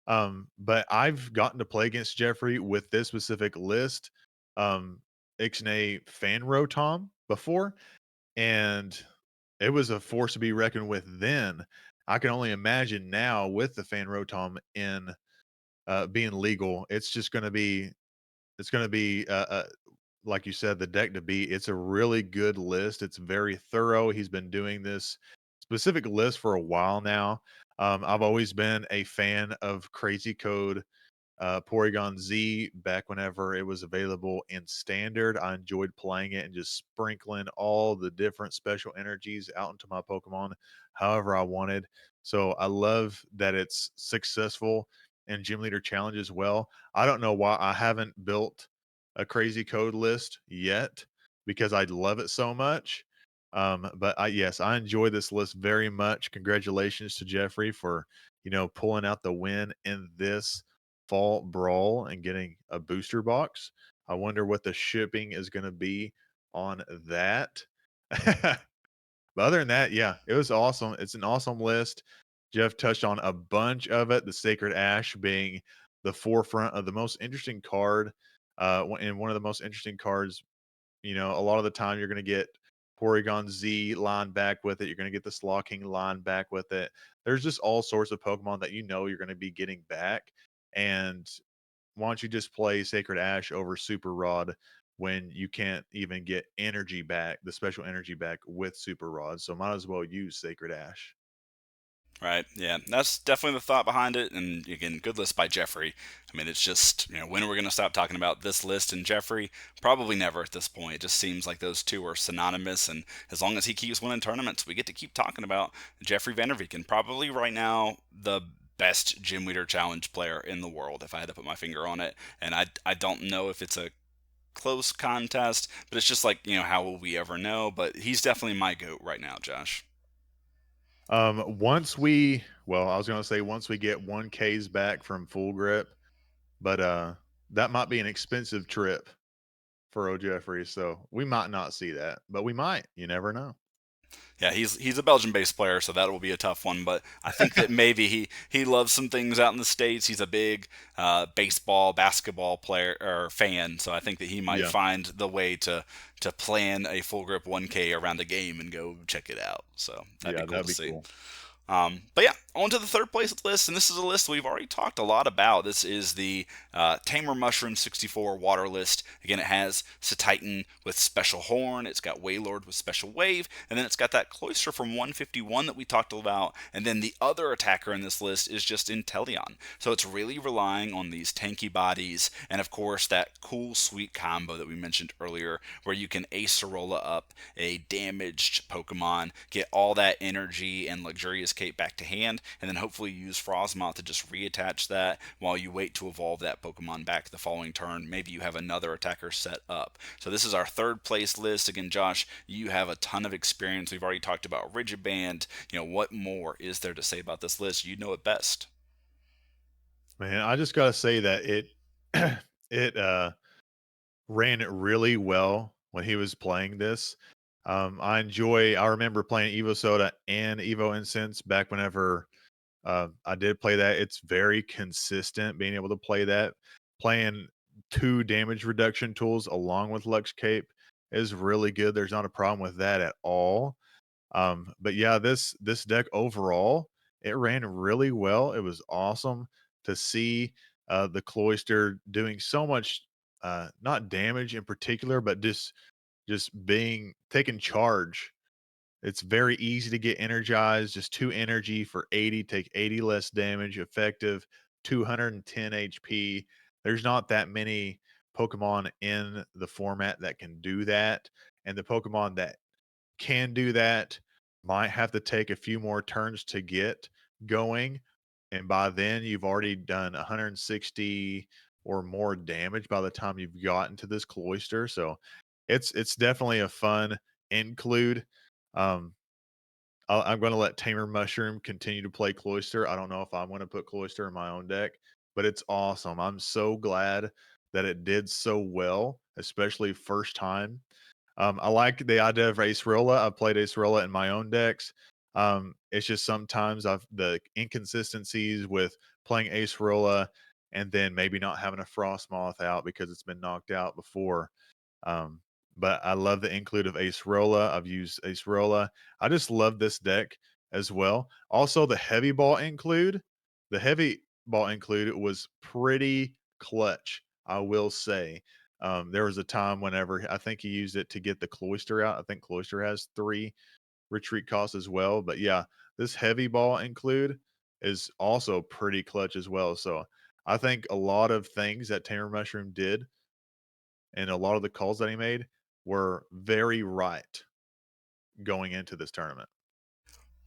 But I've gotten to play against Jeffrey with this specific list, Ixnay Fan Rotom before, and it was a force to be reckoned with then. I can only imagine now with the Fan Rotom in being legal, it's just going to be like you said, the deck to beat. It's a really good list. It's very thorough. He's been doing this specific list for a while now. I've always been a fan of Crazy Code Porygon Z back whenever it was available in standard. I enjoyed playing it and just sprinkling all the different special energies out into my Pokemon however I wanted. So I love that it's successful in Gym Leader Challenge as well. I don't know why I haven't built a crazy code list yet because I love it so much. But yes, I enjoy this list very much. Congratulations to Jeffrey for pulling out the win in this fall brawl and getting a booster box. I wonder what the shipping is going to be on that. But other than that, yeah, it was awesome. It's an awesome list. Jeff touched on a bunch of it. The Sacred Ash being the forefront of the most interesting card, and one of the most interesting cards. A lot of the time you're going to get Porygon Z line back with it. You're going to get the Slocking line back with it. There's just all sorts of Pokemon that you're going to be getting back. And why don't you just play Sacred Ash over Super Rod when you can't even get energy back, the special energy back with Super Rod? So might as well use Sacred Ash. Right. Yeah, that's definitely the thought behind it. And again, good list by Jeffrey. I mean, it's just, when are we going to stop talking about this list and Jeffrey? Probably never at this point. It just seems like those two are synonymous. And as long as he keeps winning tournaments, we get to keep talking about Jeffrey Vanderveek. And probably right now, the best Gym Leader Challenge player in the world, if I had to put my finger on it. And I don't know if it's a close contest, but it's just like, how will we ever know? But he's definitely my GOAT right now, Josh. I was gonna say once we get 1Ks back from Full Grip, but that might be an expensive trip for O'Jeffrey, so we might not see that, but we might. You never know. Yeah, he's a Belgian-based player, so that will be a tough one. But I think that maybe he loves some things out in the States. He's a big baseball, basketball player or fan, so I think that he might Yeah. find the way to plan a full grip 1K around the game and go check it out. So that'd be Yeah, cool that'd to be see. cool. But yeah, on to the third place list, and this is a list we've already talked a lot about. This is the Tamer Mushroom 64 water list. Again, it has Cetitan with Special Horn, it's got Wailord with Special Wave, and then it's got that Cloyster from 151 that we talked about, and then the other attacker in this list is just Inteleon. So it's really relying on these tanky bodies, and of course that cool sweet combo that we mentioned earlier, where you can Acerola up a damaged Pokemon, get all that energy and luxurious cape back to hand, and then hopefully use Frosmoth to just reattach that while you wait to evolve that Pokemon back the following turn. Maybe you have another attacker set up. So this is our third place list. Again, Josh, you have a ton of experience. We've already talked about Rigid Band. What more is there to say about this list? You know it best. Man, I just gotta say that it ran really well when he was playing this. I remember playing Evo Soda and Evo Incense back whenever I did play that. It's very consistent being able to play that. Playing two damage reduction tools along with Lux Cape is really good. There's not a problem with that at all. But yeah, this deck overall, it ran really well. It was awesome to see the Cloyster doing so much, not damage in particular, but just being taking charge. It's very easy to get energized. Just 2 energy for 80, take 80 less damage, effective 210 HP. There's not that many Pokemon in the format that can do that. And the Pokemon that can do that might have to take a few more turns to get going. And by then, you've already done 160 or more damage by the time you've gotten to this Cloyster. So it's definitely a fun include. Um, I'm going to let Tamer Mushroom continue to play Cloyster. I don't know if I'm going to put Cloyster in my own deck, but it's awesome. I'm so glad that it did so well, especially first time. I like the idea of Acerola. I've played Acerola in my own decks. It's just sometimes the inconsistencies with playing Acerola and then maybe not having a Frostmoth out because it's been knocked out before. Um, but I love the include of Acerola. I've used Acerola. I just love this deck as well. Also, the heavy ball include was pretty clutch, I will say. There was a time whenever I think he used it to get the Cloyster out. I think Cloyster has 3 retreat costs as well. But yeah, this heavy ball include is also pretty clutch as well. So I think a lot of things that Tamer Mushroom did and a lot of the calls that he made were very right going into this tournament.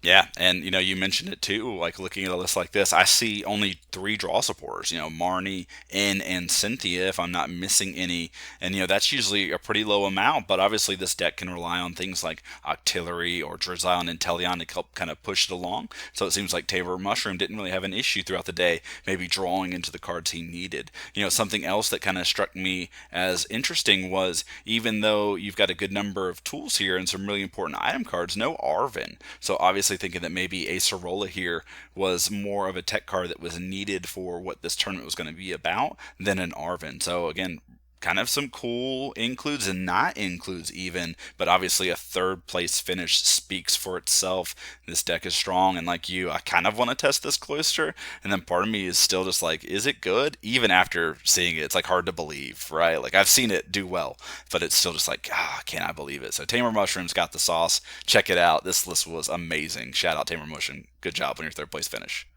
Yeah, and you mentioned it too. Like looking at a list like this, I see only three draw supporters. Marnie, N, and Cynthia. If I'm not missing any, and that's usually a pretty low amount. But obviously, this deck can rely on things like Octillery or Drizzile and Inteleon to help kind of push it along. So it seems like Tamer Mushroom didn't really have an issue throughout the day, maybe drawing into the cards he needed. Something else that kind of struck me as interesting was even though you've got a good number of tools here and some really important item cards, no Arven. So obviously thinking that maybe Acerola here was more of a tech card that was needed for what this tournament was going to be about than an Arven. So again, kind of some cool includes and not includes even, but obviously a third place finish speaks for itself. This deck is strong, and like you, I kind of want to test this Cloister, and then part of me is still just like, is it good? Even after seeing it, it's like hard to believe, right? Like I've seen it do well, but it's still just like, can't I believe it? So Tamer Mushroom's got the sauce. Check it out. This list was amazing. Shout out Tamer Mushroom. Good job on your third place finish.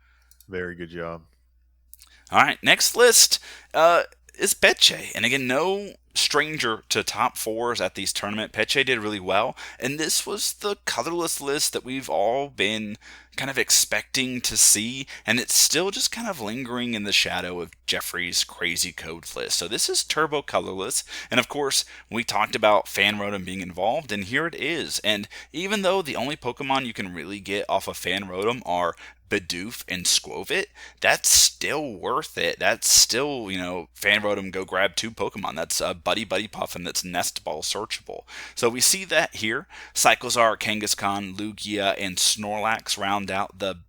Very good job. All right, next list is Peche. And again, no stranger to top fours at these tournament. Peche did really well. And this was the colorless list that we've all been kind of expecting to see. And it's still just kind of lingering in the shadow of Jeffrey's crazy code list. So this is turbo colorless. And of course, we talked about Fan Rotom being involved, and here it is. And even though the only Pokemon you can really get off of Fan Rotom are Bidoof and Squovit, that's still worth it. That's still, Fan Rotom go grab two Pokemon. That's Buddy Puff, and that's Nest Ball searchable. So we see that here. Cyclizar, Kangaskhan, Lugia, and Snorlax round out the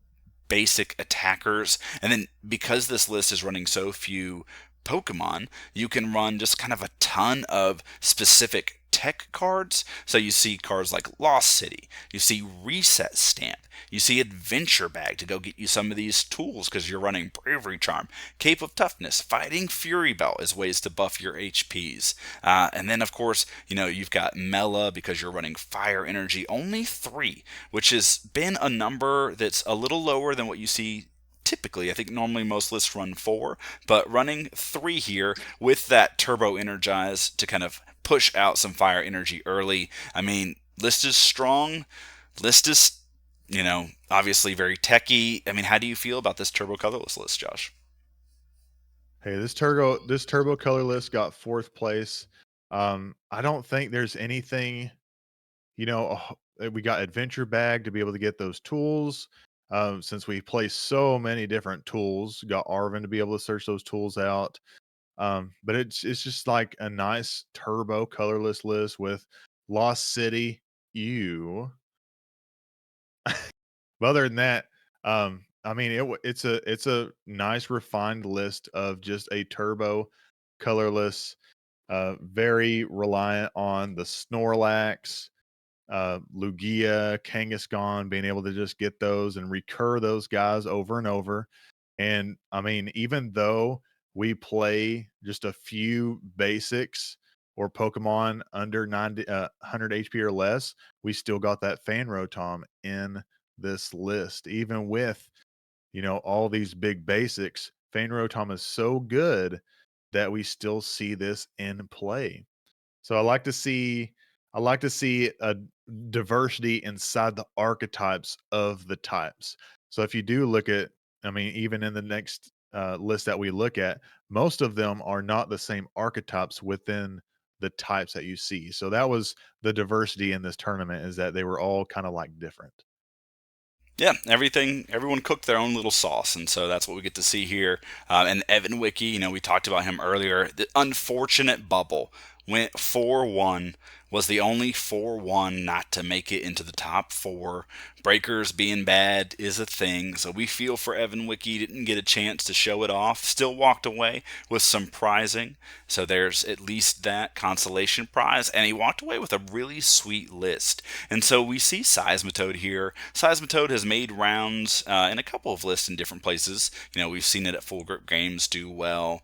basic attackers. And then because this list is running so few Pokemon, you can run just kind of a ton of specific tech cards. So you see cards like Lost City, you see Reset Stamp, you see Adventure Bag to go get you some of these tools because you're running Bravery Charm, Cape of Toughness, Fighting Fury Belt as ways to buff your HPs. And then, of course, you've got Mela because you're running Fire Energy, only 3, which has been a number that's a little lower than what you see typically. I think normally most lists run 4, but running 3 here with that Turbo Energize to kind of push out some fire energy early. I mean, list is strong. List is, obviously very techy. I mean, how do you feel about this turbo colorless list, Josh? Hey, this turbo color list got 4th place. I don't think there's anything, we got Adventure Bag to be able to get those tools. Since we play so many different tools, got Arven to be able to search those tools out. But it's just like a nice turbo colorless list with Lost City. But other than that, I mean, it's a nice refined list of just a turbo colorless, very reliant on the Snorlax, Lugia, Kangaskhan, being able to just get those and recur those guys over and over. And I mean, even though we play just a few basics or Pokemon under 100 HP or less, we still got that Fan Rotom in this list. Even with, all these big basics, Fan Rotom is so good that we still see this in play. So I like to see a diversity inside the archetypes of the types. So if you do look at, I mean, even in the next list that we look at, most of them are not the same archetypes within the types that you see. So that was the diversity in this tournament, is that they were all kind of like different. Yeah, everyone cooked their own little sauce, and so that's what we get to see here. And Evan Wiki, we talked about him earlier. The unfortunate bubble went 4-1, was the only 4-1 not to make it into the top 4. Breakers being bad is a thing, so we feel for Evan Wiki. Didn't get a chance to show it off. Still walked away with some prizing, so there's at least that consolation prize. And he walked away with a really sweet list. And so we see Seismitoad here. Seismitoad has made rounds in a couple of lists in different places. We've seen it at Full Grip Games do well,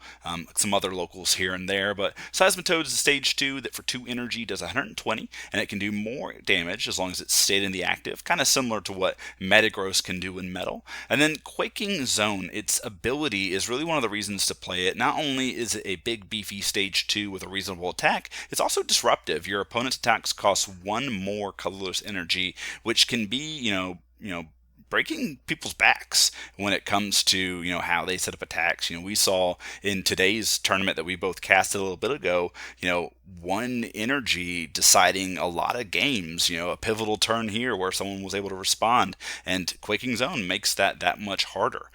some other locals here and there, but Seismitoad has stayed stage 2 that for 2 energy does 120, and it can do more damage as long as it's stayed in the active, kind of similar to what Metagross can do in Metal. And then Quaking Zone, its ability is really one of the reasons to play it. Not only is it a big beefy stage 2 with a reasonable attack, it's also disruptive. Your opponent's attacks cost 1 more colorless energy, which can be, breaking people's backs when it comes to how they set up attacks. We saw in today's tournament that we both casted a little bit ago, 1 energy deciding a lot of games, a pivotal turn here where someone was able to respond, and Quaking Zone makes that much harder.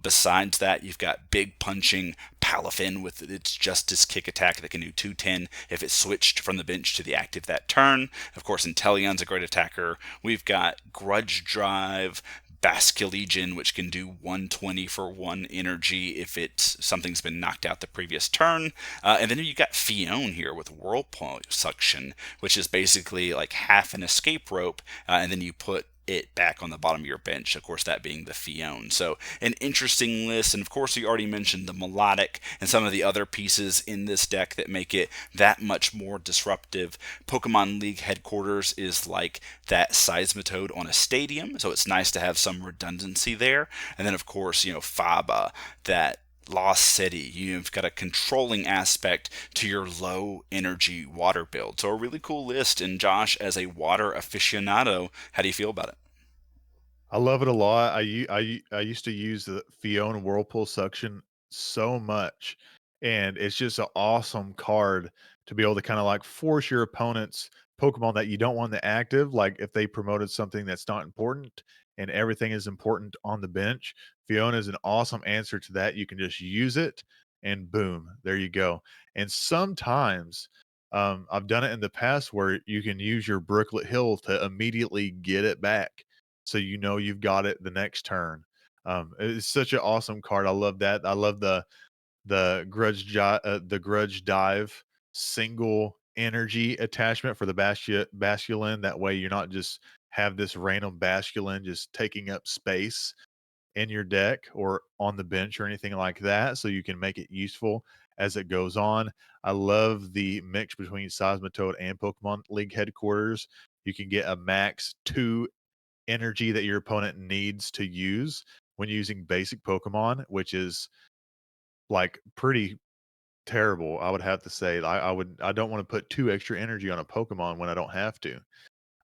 Besides that, you've got big punching Palafin with its Justice Kick attack that can do 210 if it's switched from the bench to the active that turn. Of course, Inteleon's a great attacker. We've got Grudge Drive, Basculegion, which can do 120 for 1 energy if something's been knocked out the previous turn. And then you got Fion here with Whirlpool Suction, which is basically like half an escape rope, and then you put it back on the bottom of your bench, of course that being the Fion. So an interesting list, and of course we already mentioned the Melodic and some of the other pieces in this deck that make it that much more disruptive. Pokemon League headquarters is like that Seismitoad on a stadium, so it's nice to have some redundancy there. And then of course, Faba, that Lost City, you've got a controlling aspect to your low energy water build. So a really cool list. And Josh, as a water aficionado, how do you feel about it? I love it a lot. I used to use the Fiona Whirlpool Suction so much, and it's just an awesome card to be able to kind of like force your opponent's Pokemon that you don't want the active. Like if they promoted something that's not important and everything is important on the bench, Fiona is an awesome answer to that. You can just use it, and boom, there you go. And sometimes I've done it in the past where you can use your Brooklet Hill to immediately get it back, so you've got it the next turn. It's such an awesome card. I love that. I love the Grudge Dive single energy attachment for the Basculin. That way, you're not just have this random Basculin just taking up space in your deck or on the bench or anything like that. So you can make it useful as it goes on. I love the mix between Seismitoad and Pokemon League headquarters. You can get a max 2 energy that your opponent needs to use when using basic Pokemon, which is like pretty terrible. I would have to say, I don't want to put 2 extra energy on a Pokemon when I don't have to.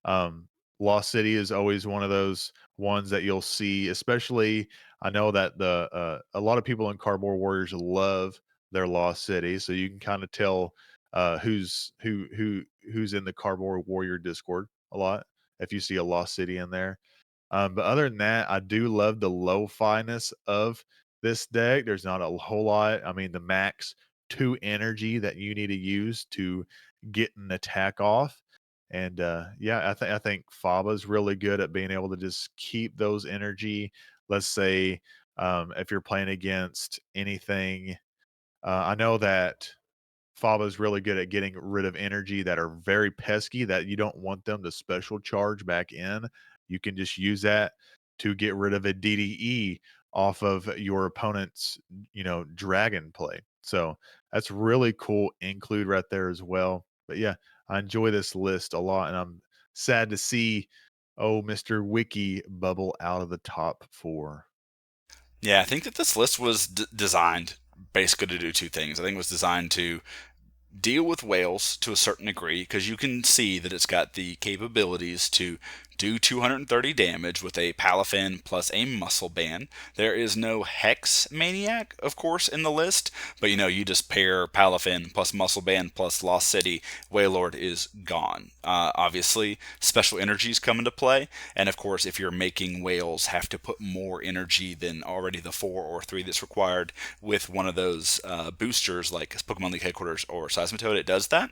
Um, Lost City is always one of those ones that you'll see, especially I know that a lot of people in Cardboard Warriors love their Lost City, so you can kind of tell who's in the Cardboard Warrior Discord a lot if you see a Lost City in there. But other than that, I do love the lo-fi-ness of this deck. There's not a whole lot. I mean, the max 2 energy that you need to use to get an attack off. And yeah, I think Faba's really good at being able to just keep those energy. Let's say if you're playing against anything, I know that Faba's really good at getting rid of energy that are very pesky that you don't want them to special charge back in. You can just use that to get rid of a DDE off of your opponent's, dragon play. So that's really cool include right there as well. But yeah, I enjoy this list a lot, and I'm sad to see Mr. Wiki bubble out of the top 4. Yeah, I think that this list was designed basically to do 2 things. I think it was designed to deal with whales to a certain degree, because you can see that it's got the capabilities to do 230 damage with a Palafin plus a Muscle Band. There is no Hex Maniac, of course, in the list, but you just pair Palafin plus Muscle Band plus Lost City, Wailord is gone. Obviously, special energies come into play, and of course, if you're making whales have to put more energy than already the 4 or 3 that's required with one of those boosters like Pokemon League Headquarters or Seismitoad, it does that.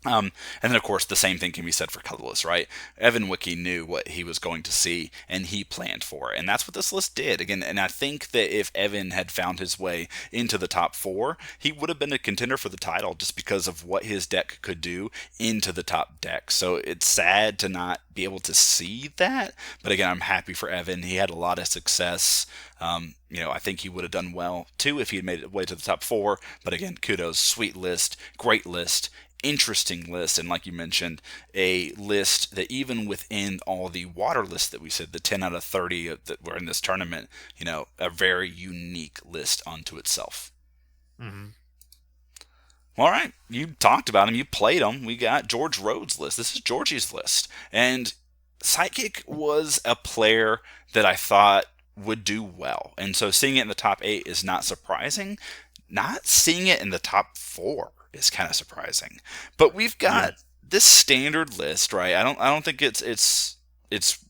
And then, of course, the same thing can be said for colorless, right? Evan Wiki knew what he was going to see, and he planned for it. And that's what this list did. Again, and I think that if Evan had found his way into the top 4, he would have been a contender for the title just because of what his deck could do into the top deck. So it's sad to not be able to see that. But again, I'm happy for Evan. He had a lot of success. I think he would have done well too if he had made it way to the top 4. But again, kudos, sweet list, great list, interesting list, and like you mentioned, a list that even within all the water lists that we said, the 10 out of 30 that were in this tournament, a very unique list unto itself. Hmm. All right, you talked about him, you played him. We got George Rhodes' list. This is Georgie's list, and Psychic was a player that I thought would do well, and so seeing it in the top 8 is not surprising. Not seeing it in the top 4 is kind of surprising. But we've Yeah. got this standard list, right? I don't think it's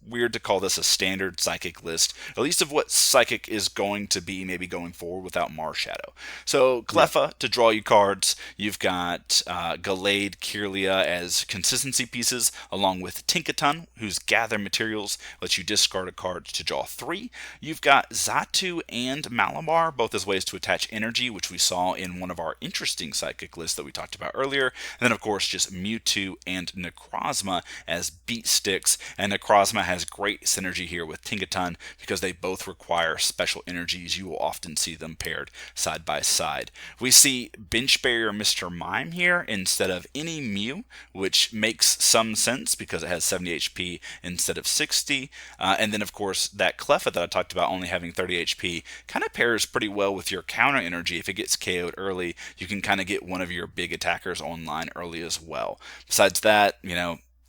weird to call this a standard Psychic list, at least of what Psychic is going to be maybe going forward without Marshadow. So Yeah. Cleffa to draw you cards. You've got Gallade, Kirlia as consistency pieces, along with Tinkaton, whose gather materials lets you discard a card to draw 3. You've got Zatu and Malabar, both as ways to attach energy, which we saw in one of our interesting Psychic lists that we talked about earlier. And then, of course, just Mewtwo and Necrozma as beat sticks. And Necrozma has great synergy here with Tinkaton because they both require special energies. You will often see them paired side by side. We see Bench Barrier Mr. Mime here instead of any Mew, which makes some sense because it has 70 HP instead of 60. And then, of course, that Cleffa that I talked about only having 30 HP kind of pairs pretty well with your counter energy. If it gets KO'd early, you can kind of get one of your big attackers online early as well. Besides that,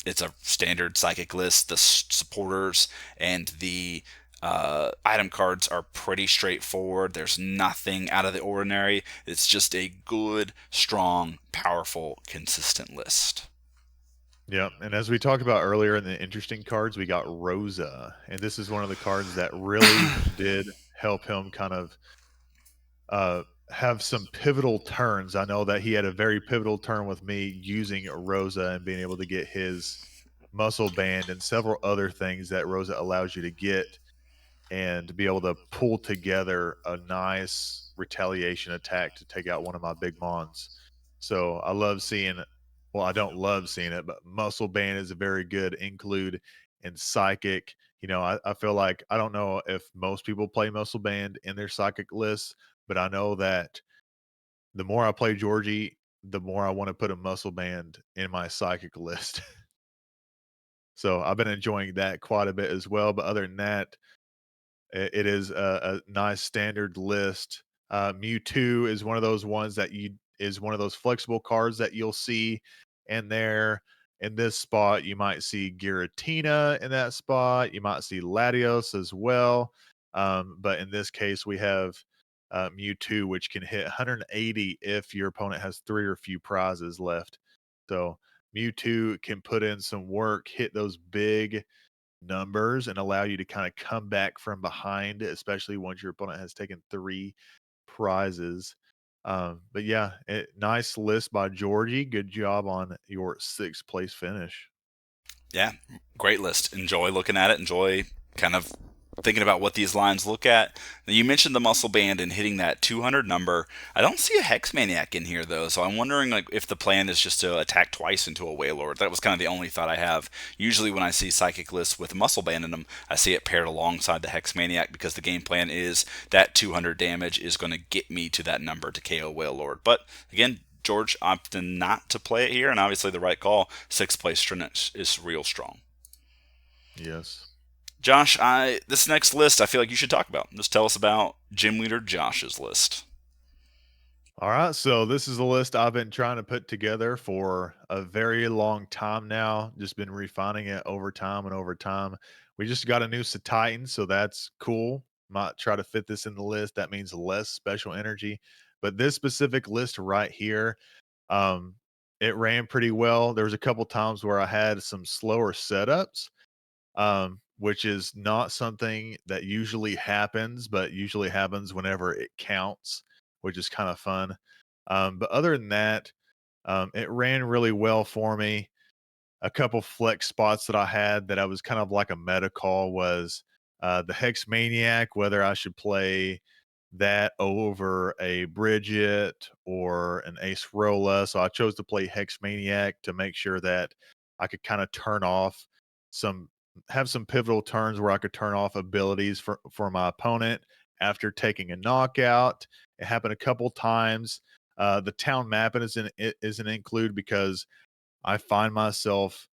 it's a standard Psychic list. The supporters and the item cards are pretty straightforward. There's nothing out of the ordinary. It's just a good, strong, powerful, consistent list. Yeah. And as we talked about earlier in the interesting cards, we got Rosa. And this is one of the cards that really did help him kind of have some pivotal turns. I know that he had a very pivotal turn with me using Rosa and being able to get his muscle band and several other things that Rosa allows you to get, and to be able to pull together a nice retaliation attack to take out one of my big mons. So I love seeing, well, I don't love seeing it, but muscle band is a very good include in Psychic. I feel like, I don't know if most people play muscle band in their Psychic lists, but I know that the more I play Georgie, the more I want to put a muscle band in my Psychic list. So I've been enjoying that quite a bit as well. But other than that, it is a nice standard list. Mewtwo is one of those ones that is one of those flexible cards that you'll see in there. In this spot, you might see Giratina in that spot. You might see Latios as well. But in this case, we have Mewtwo, which can hit 180 if your opponent has 3 or few prizes left. So Mewtwo can put in some work, hit those big numbers, and allow you to kind of come back from behind, especially once your opponent has taken 3 prizes. But yeah, nice list by Georgie. Good job on your 6th place finish. Yeah, great list. Enjoy looking at it. Enjoy kind of thinking about what these lines look at. Now, you mentioned the muscle band and hitting that 200 number. I don't see a Hex Maniac in here though, so I'm wondering if the plan is just to attack twice into a Wailord. That was kind of the only thought I have. Usually when I see Psychic lists with muscle band in them, I see it paired alongside the Hex Maniac because the game plan is that 200 damage is going to get me to that number to KO Wailord. But again, George opted not to play it here, and obviously the right call. 6th place Trinix is real strong. Yes. Josh, this next list I feel like you should talk about. Just tell us about Gym Leader Josh's list. All right. So this is a list I've been trying to put together for a very long time now. Just been refining it over time and over time. We just got a new Titan, so that's cool. Might try to fit this in the list. That means less special energy. But this specific list right here, um, it ran pretty well. There was a couple times where I had some slower setups, which is not something that usually happens, but usually happens whenever it counts, which is kind of fun. But other than that, it ran really well for me. A couple flex spots that I had that I was kind of like a meta call was the Hex Maniac, whether I should play that over a Bridget or an Ace Rolla. So I chose to play Hex Maniac to make sure that I could kind of turn off some, have some pivotal turns where I could turn off abilities for my opponent after taking a knockout. It happened a couple times. The town map isn't included because I find myself,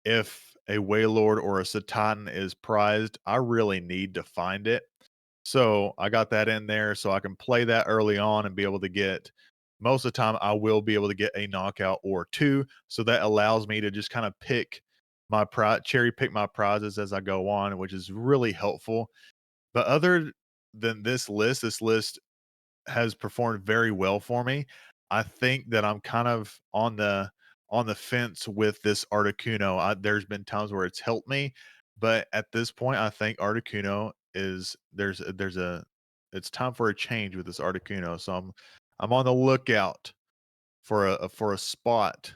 if a Waylord or a Satitan is prized, I really need to find it. So I got that in there so I can play that early on and be able to get, most of the time I will be able to get a knockout or two. So that allows me to just kind of cherry pick my prizes as I go on, which is really helpful. But other than this list has performed very well for me. I think that I'm kind of on the fence with this Articuno. There's been times where it's helped me, but at this point, I think Articuno is there's a it's time for a change with this Articuno. So I'm on the lookout for a spot.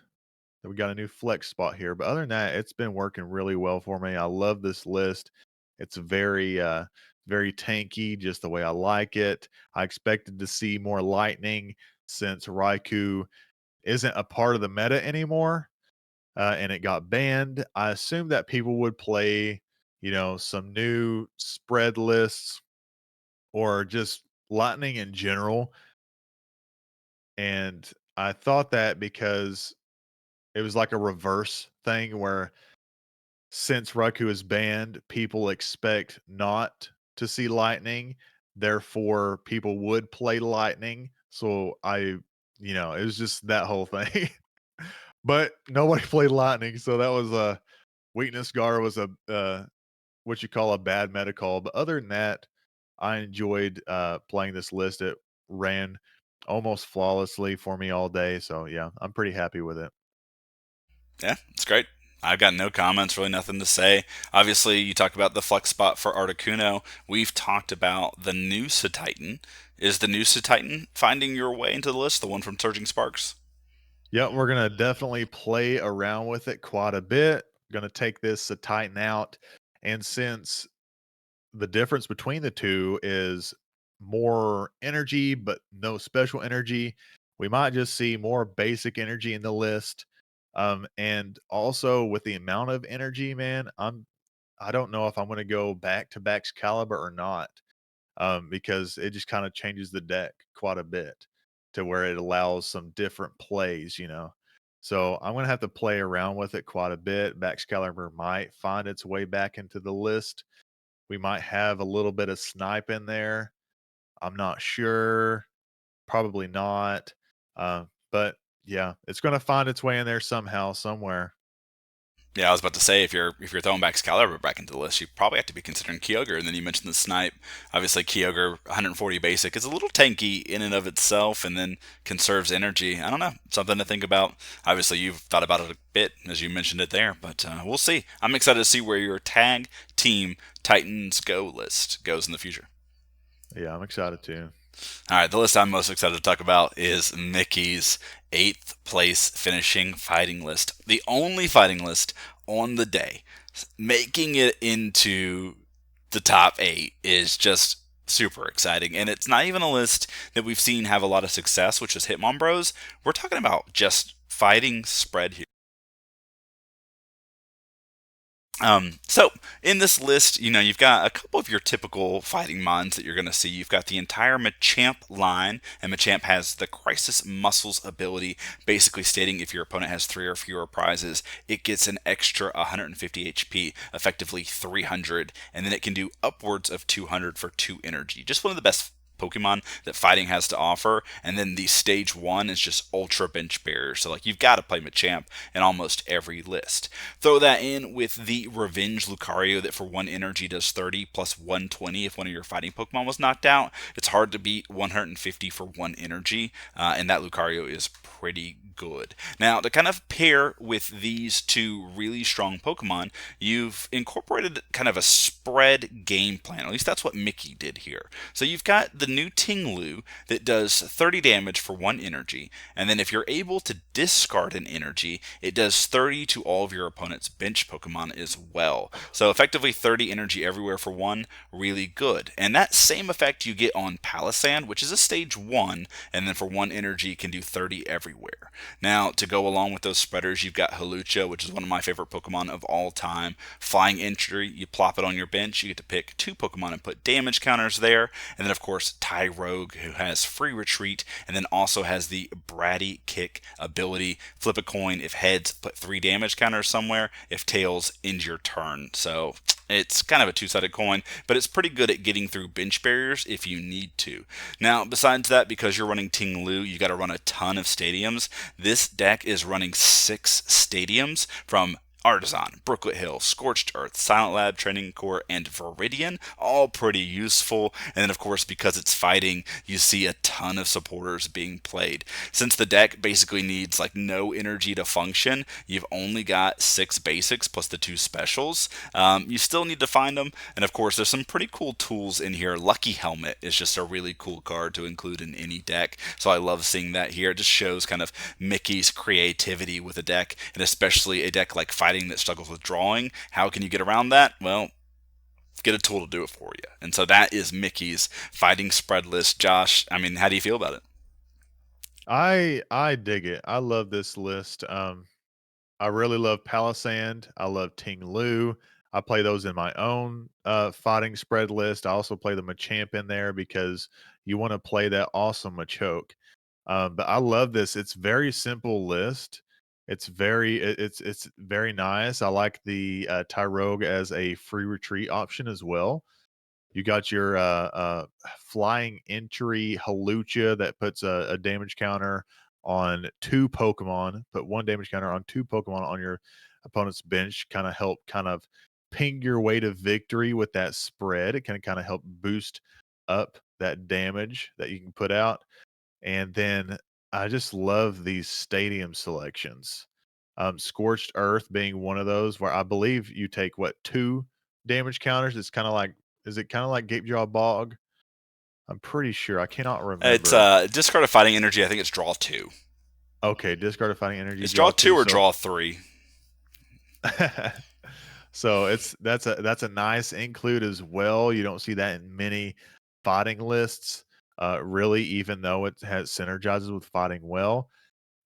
We got a new flex spot here, but other than that, it's been working really well for me. I love this list. It's very tanky, just the way I like it. I expected to see more lightning since Raikou isn't a part of the meta anymore, and it got banned. I assumed that people would play, some new spread lists or just lightning in general. And I thought that because it was like a reverse thing where since Raikou is banned, people expect not to see lightning. Therefore, people would play lightning. So it was just that whole thing. But nobody played lightning, so that was a weakness. Gar was a what you call a bad meta call. But other than that, I enjoyed playing this list. It ran almost flawlessly for me all day. So yeah, I'm pretty happy with it. Yeah, it's great. I've got no comments, really nothing to say. Obviously, you talk about the flex spot for Articuno. We've talked about the new Titan. Is the new Titan finding your way into the list, the one from Surging Sparks? Yeah, we're gonna definitely play around with it quite a bit. Gonna take this Titan out, and since the difference between the two is more energy but no special energy, we might just see more basic energy in the list. And also with the amount of energy, man, I don't know if I'm gonna go back to Caliber or not, because it just kind of changes the deck quite a bit to where it allows some different plays. So I'm gonna have to play around with it quite a bit. Caliber might find its way back into the list. We might have a little bit of snipe in there. I'm not sure. Probably not. But yeah, it's gonna find its way in there somehow, somewhere. Yeah, I was about to say if you're throwing back Excalibur back into the list, you probably have to be considering Kyogre. And then you mentioned the snipe. Obviously, Kyogre 140 basic is a little tanky in and of itself, and then conserves energy. I don't know, something to think about. Obviously, you've thought about it a bit as you mentioned it there, but we'll see. I'm excited to see where your tag team Titans Go list goes in the future. Yeah, I'm excited too. All right, the list I'm most excited to talk about is Mickey's 8th place finishing fighting list. The only fighting list on the day. Making it into the top 8 is just super exciting. And it's not even a list that we've seen have a lot of success, which is Hitmon Bros. We're talking about just fighting spread here. So in this list, you've got a couple of your typical fighting mons that you're going to see. You've got the entire Machamp line, and Machamp has the Crisis Muscles ability, basically stating if your opponent has 3 or fewer prizes, it gets an extra 150 HP, effectively 300, and then it can do upwards of 200 for 2 energy. Just one of the best Pokemon that fighting has to offer. And then the stage 1 is just ultra bench barrier. So you've got to play Machamp in almost every list. Throw that in with the Revenge Lucario that for 1 energy does 30 plus 120 if one of your fighting Pokemon was knocked out. It's hard to beat 150 for 1 energy, and that Lucario is pretty good. Now, to kind of pair with these two really strong Pokemon, you've incorporated kind of a spread game plan. At least that's what Mickey did here. So you've got the new Tinglu that does 30 damage for 1 energy, and then if you're able to discard an energy, it does 30 to all of your opponent's bench Pokemon as well. So effectively 30 energy everywhere for 1, really good. And that same effect you get on Palisand, which is a stage 1, and then for 1 energy you can do 30 everywhere. Now, to go along with those spreaders, you've got Hawlucha, which is one of my favorite Pokemon of all time. Flying entry, you plop it on your bench. You get to pick 2 Pokemon and put damage counters there. And then, of course, Tyrogue, who has free retreat, and then also has the Bratty Kick ability. Flip a coin. If heads, put 3 damage counters somewhere. If tails, end your turn. So it's kind of a two-sided coin, but it's pretty good at getting through bench barriers if you need to. Now, besides that, because you're running Ting Lu, you got to run a ton of stadiums. This deck is running 6 stadiums from Artisan, Brooklet Hill, Scorched Earth, Silent Lab, Training Core, and Viridian, all pretty useful. And then, of course, because it's fighting, you see a ton of supporters being played. Since the deck basically needs like no energy to function, you've only got 6 basics plus the 2 specials. You still need to find them. And of course, there's some pretty cool tools in here. Lucky Helmet is just a really cool card to include in any deck. So I love seeing that here. It just shows kind of Mickey's creativity with a deck, and especially a deck like Fighting that struggles with drawing. How can you get around that? Well, get a tool to do it for you. And so that is Mickey's Fighting spread list. Josh, I mean, how do you feel about it? I dig it. I love this list. I really love Palisand. I love Ting Lu. I play those in my own fighting spread list. I also play the Machamp in there because you want to play that awesome Machoke. But I love this. It's very simple list. It's very nice. I like the Tyrogue as a free retreat option as well. You got your flying entry Halucha that puts a damage counter on 2 Pokemon. Put 1 damage counter on 2 Pokemon on your opponent's bench. Kind of ping your way to victory with that spread. It can kind of help boost up that damage that you can put out. And then I just love these stadium selections. Scorched Earth being one of those where I believe you take what 2 damage counters. It's kind of like, is it kind of like Gatejaw Bog? I'm pretty sure. I cannot It's remember. discard a fighting energy. I think it's draw 2. Okay, discard of fighting energy, It's draw draw 2 two. or So, draw 3. so that's a nice include as well. You don't see that in many fighting lists, really, even though it has synergizes with fighting well.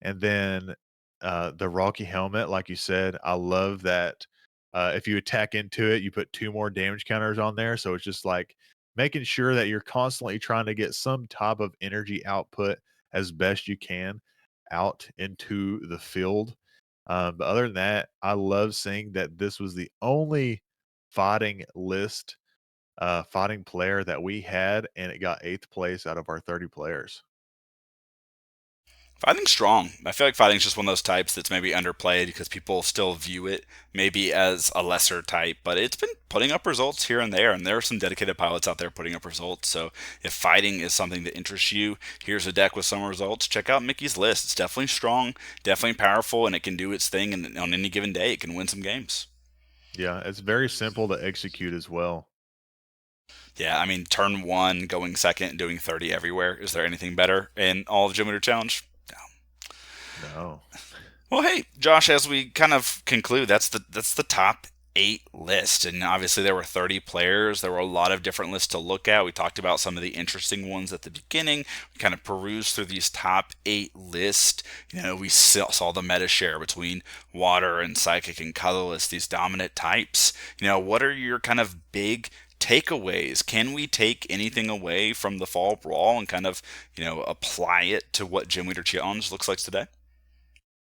And then the Rocky Helmet, like you said, I love that. If you attack into it, you put 2 more damage counters on there. So it's just like making sure that you're constantly trying to get some type of energy output as best you can out into the field. But other than that, I love seeing that this was the only fighting list, fighting player that we had, and it got 8th place out of our 30 players. Fighting's strong. I feel like fighting's just one of those types that's maybe underplayed because people still view it maybe as a lesser type, but it's been putting up results here and there are some dedicated pilots out there putting up results. So if fighting is something that interests you, here's a deck with some results. Check out Mickey's list. It's definitely strong, definitely powerful, and it can do its thing. And on any given day, it can win some games. Yeah, it's very simple to execute as well. Yeah, I mean, turn 1, going second, and doing 30 everywhere. Is there anything better in all of Gym Leader Challenge? No. No. Well, hey, Josh, as we kind of conclude, that's the top 8 list, and obviously there were 30 players. There were a lot of different lists to look at. We talked about some of the interesting ones at the beginning. We kind of perused through these top 8 lists. You know, we saw the meta share between water and psychic and colorless, these dominant types. You know, what are your kind of big takeaways? Can we take anything away from the fall brawl and kind of, apply it to what Gym Leader Challenge looks like today?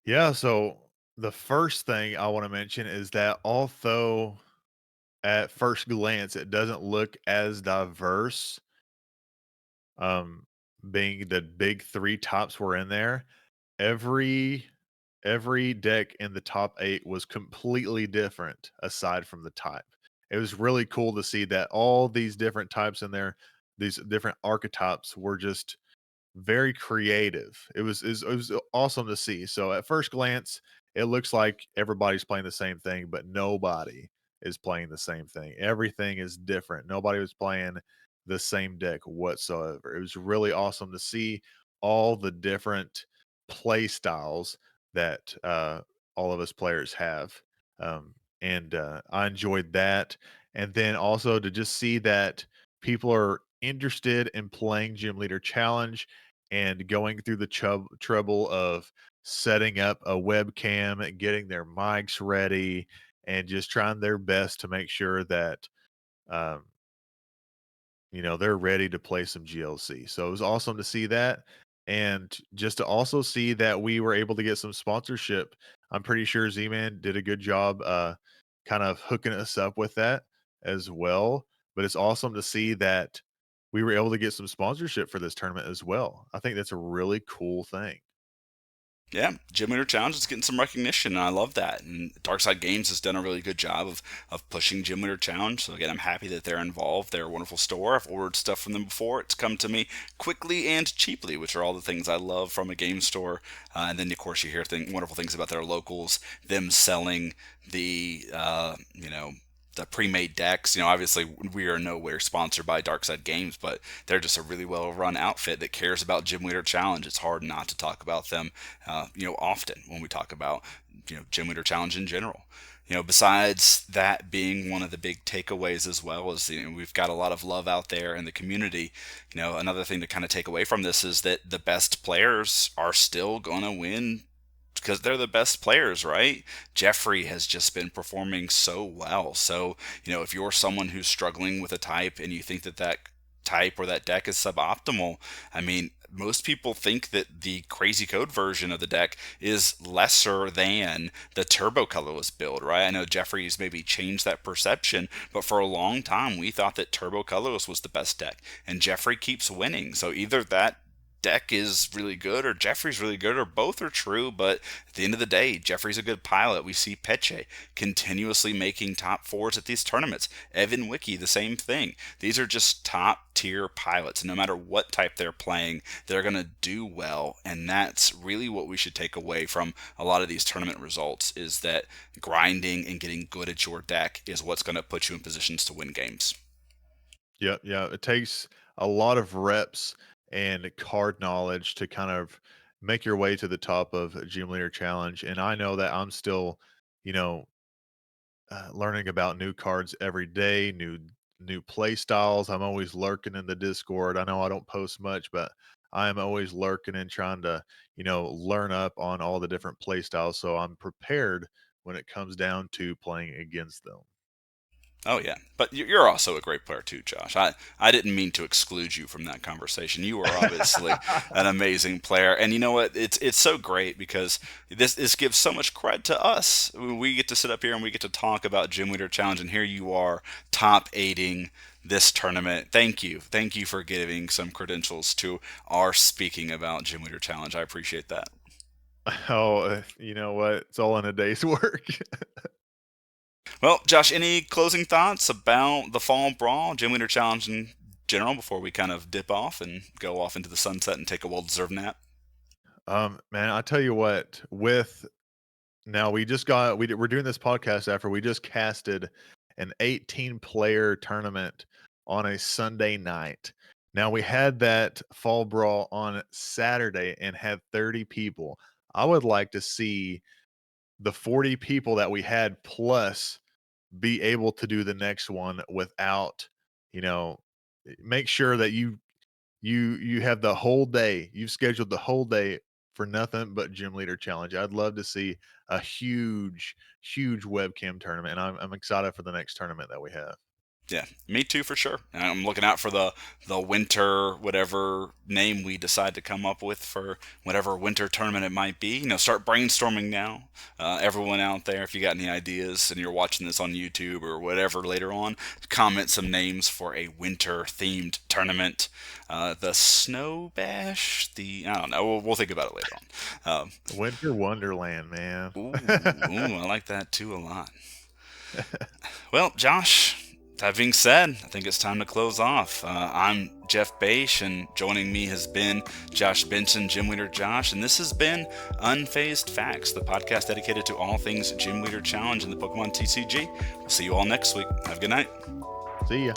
Yeah, so the first thing I want to mention is that although at first glance it doesn't look as diverse, um, being the big 3 tops were in there, every every deck in the top 8 was completely different aside from the type. It was really cool to see that all these different types in there, these different archetypes were just very creative. It was awesome to see. So at first glance, it looks like everybody's playing the same thing, but nobody is playing the same thing. Everything is different. Nobody was playing the same deck whatsoever. It was really awesome to see all the different play styles that all of us players have. And I enjoyed that. And then also to just see that people are interested in playing Gym Leader Challenge and going through the trouble of setting up a webcam, getting their mics ready, and just trying their best to make sure that um, they're ready to play some GLC. So it was awesome to see that. And just to also see that we were able to get some sponsorship. I'm pretty sure Z-Man did a good job kind of hooking us up with that as well. But it's awesome to see that we were able to get some sponsorship for this tournament as well. I think that's a really cool thing. Yeah, Gym Leader Challenge is getting some recognition, and I love that. And Darkside Games has done a really good job of pushing Gym Leader Challenge. So again, I'm happy that they're involved. They're a wonderful store. I've ordered stuff from them before. It's come to me quickly and cheaply, which are all the things I love from a game store. And then of course you hear wonderful things about their locals, them selling the pre-made decks. Obviously we are nowhere sponsored by Darkside Games, but they're just a really well-run outfit that cares about Gym Leader Challenge. It's hard not to talk about them, often when we talk about, Gym Leader Challenge in general. Besides that being one of the big takeaways, as well as, we've got a lot of love out there in the community. Another thing to kind of take away from this is that the best players are still going to win because they're the best players, right? Jeffrey has just been performing so well. So, if you're someone who's struggling with a type and you think that type or that deck is suboptimal, I mean, most people think that the crazy code version of the deck is lesser than the turbo colorless build, right? I know Jeffrey's maybe changed that perception, but for a long time we thought that turbo colorless was the best deck, and Jeffrey keeps winning. So either that deck is really good or Jeffrey's really good, or both are true. But at the end of the day, Jeffrey's a good pilot. We see Peche continuously making top fours at these tournaments. Evan Wiki, the same thing. These are just top tier pilots. No matter what type they're playing, they're going to do well. And that's really what we should take away from a lot of these tournament results, is that grinding and getting good at your deck is what's going to put you in positions to win games. Yeah, yeah. It takes a lot of reps and card knowledge to kind of make your way to the top of Gym Leader Challenge. And I know that I'm still, you know, learning about new cards every day, new play styles. I'm always lurking in the Discord. I know I don't post much, but I am always lurking and trying to, learn up on all the different play styles, so I'm prepared when it comes down to playing against them. Oh yeah, but you're also a great player too, Josh. I didn't mean to exclude you from that conversation. You are obviously an amazing player, and you know what? It's so great because this gives so much credit to us. We get to sit up here and we get to talk about Gym Leader Challenge, and here you are top aiding this tournament. Thank you for giving some credentials to our speaking about Gym Leader Challenge. I appreciate that. Oh, you know what? It's all in a day's work. Well, Josh, any closing thoughts about the Fall Brawl, Gym Leader Challenge in general, before we kind of dip off and go off into the sunset and take a well-deserved nap? Man, I tell you what, with now we're doing this podcast after we just casted an 18-player tournament on a Sunday night. Now we had that Fall Brawl on Saturday and had 30 people. I would like to see the 40 people that we had plus be able to do the next one without, you know, make sure that you have the whole day. You've scheduled the whole day for nothing but Gym Leader Challenge. I'd love to see a huge webcam tournament, and I'm excited for the next tournament that we have. Yeah, me too, for sure. And I'm looking out for the winter, whatever name we decide to come up with for whatever winter tournament it might be. Start brainstorming now. Everyone out there, if you got any ideas and you're watching this on YouTube or whatever later on, comment some names for a winter-themed tournament. The Snow Bash, I don't know. We'll think about it later on. Winter Wonderland, man. Ooh, I like that too a lot. Well, Josh, that being said, I think it's time to close off. I'm Jeff Bache, and joining me has been Josh Benson, Gym Leader Josh, and this has been Unfazed Facts, the podcast dedicated to all things Gym Leader Challenge and the Pokemon TCG. We'll see you all next week. Have a good night. See ya.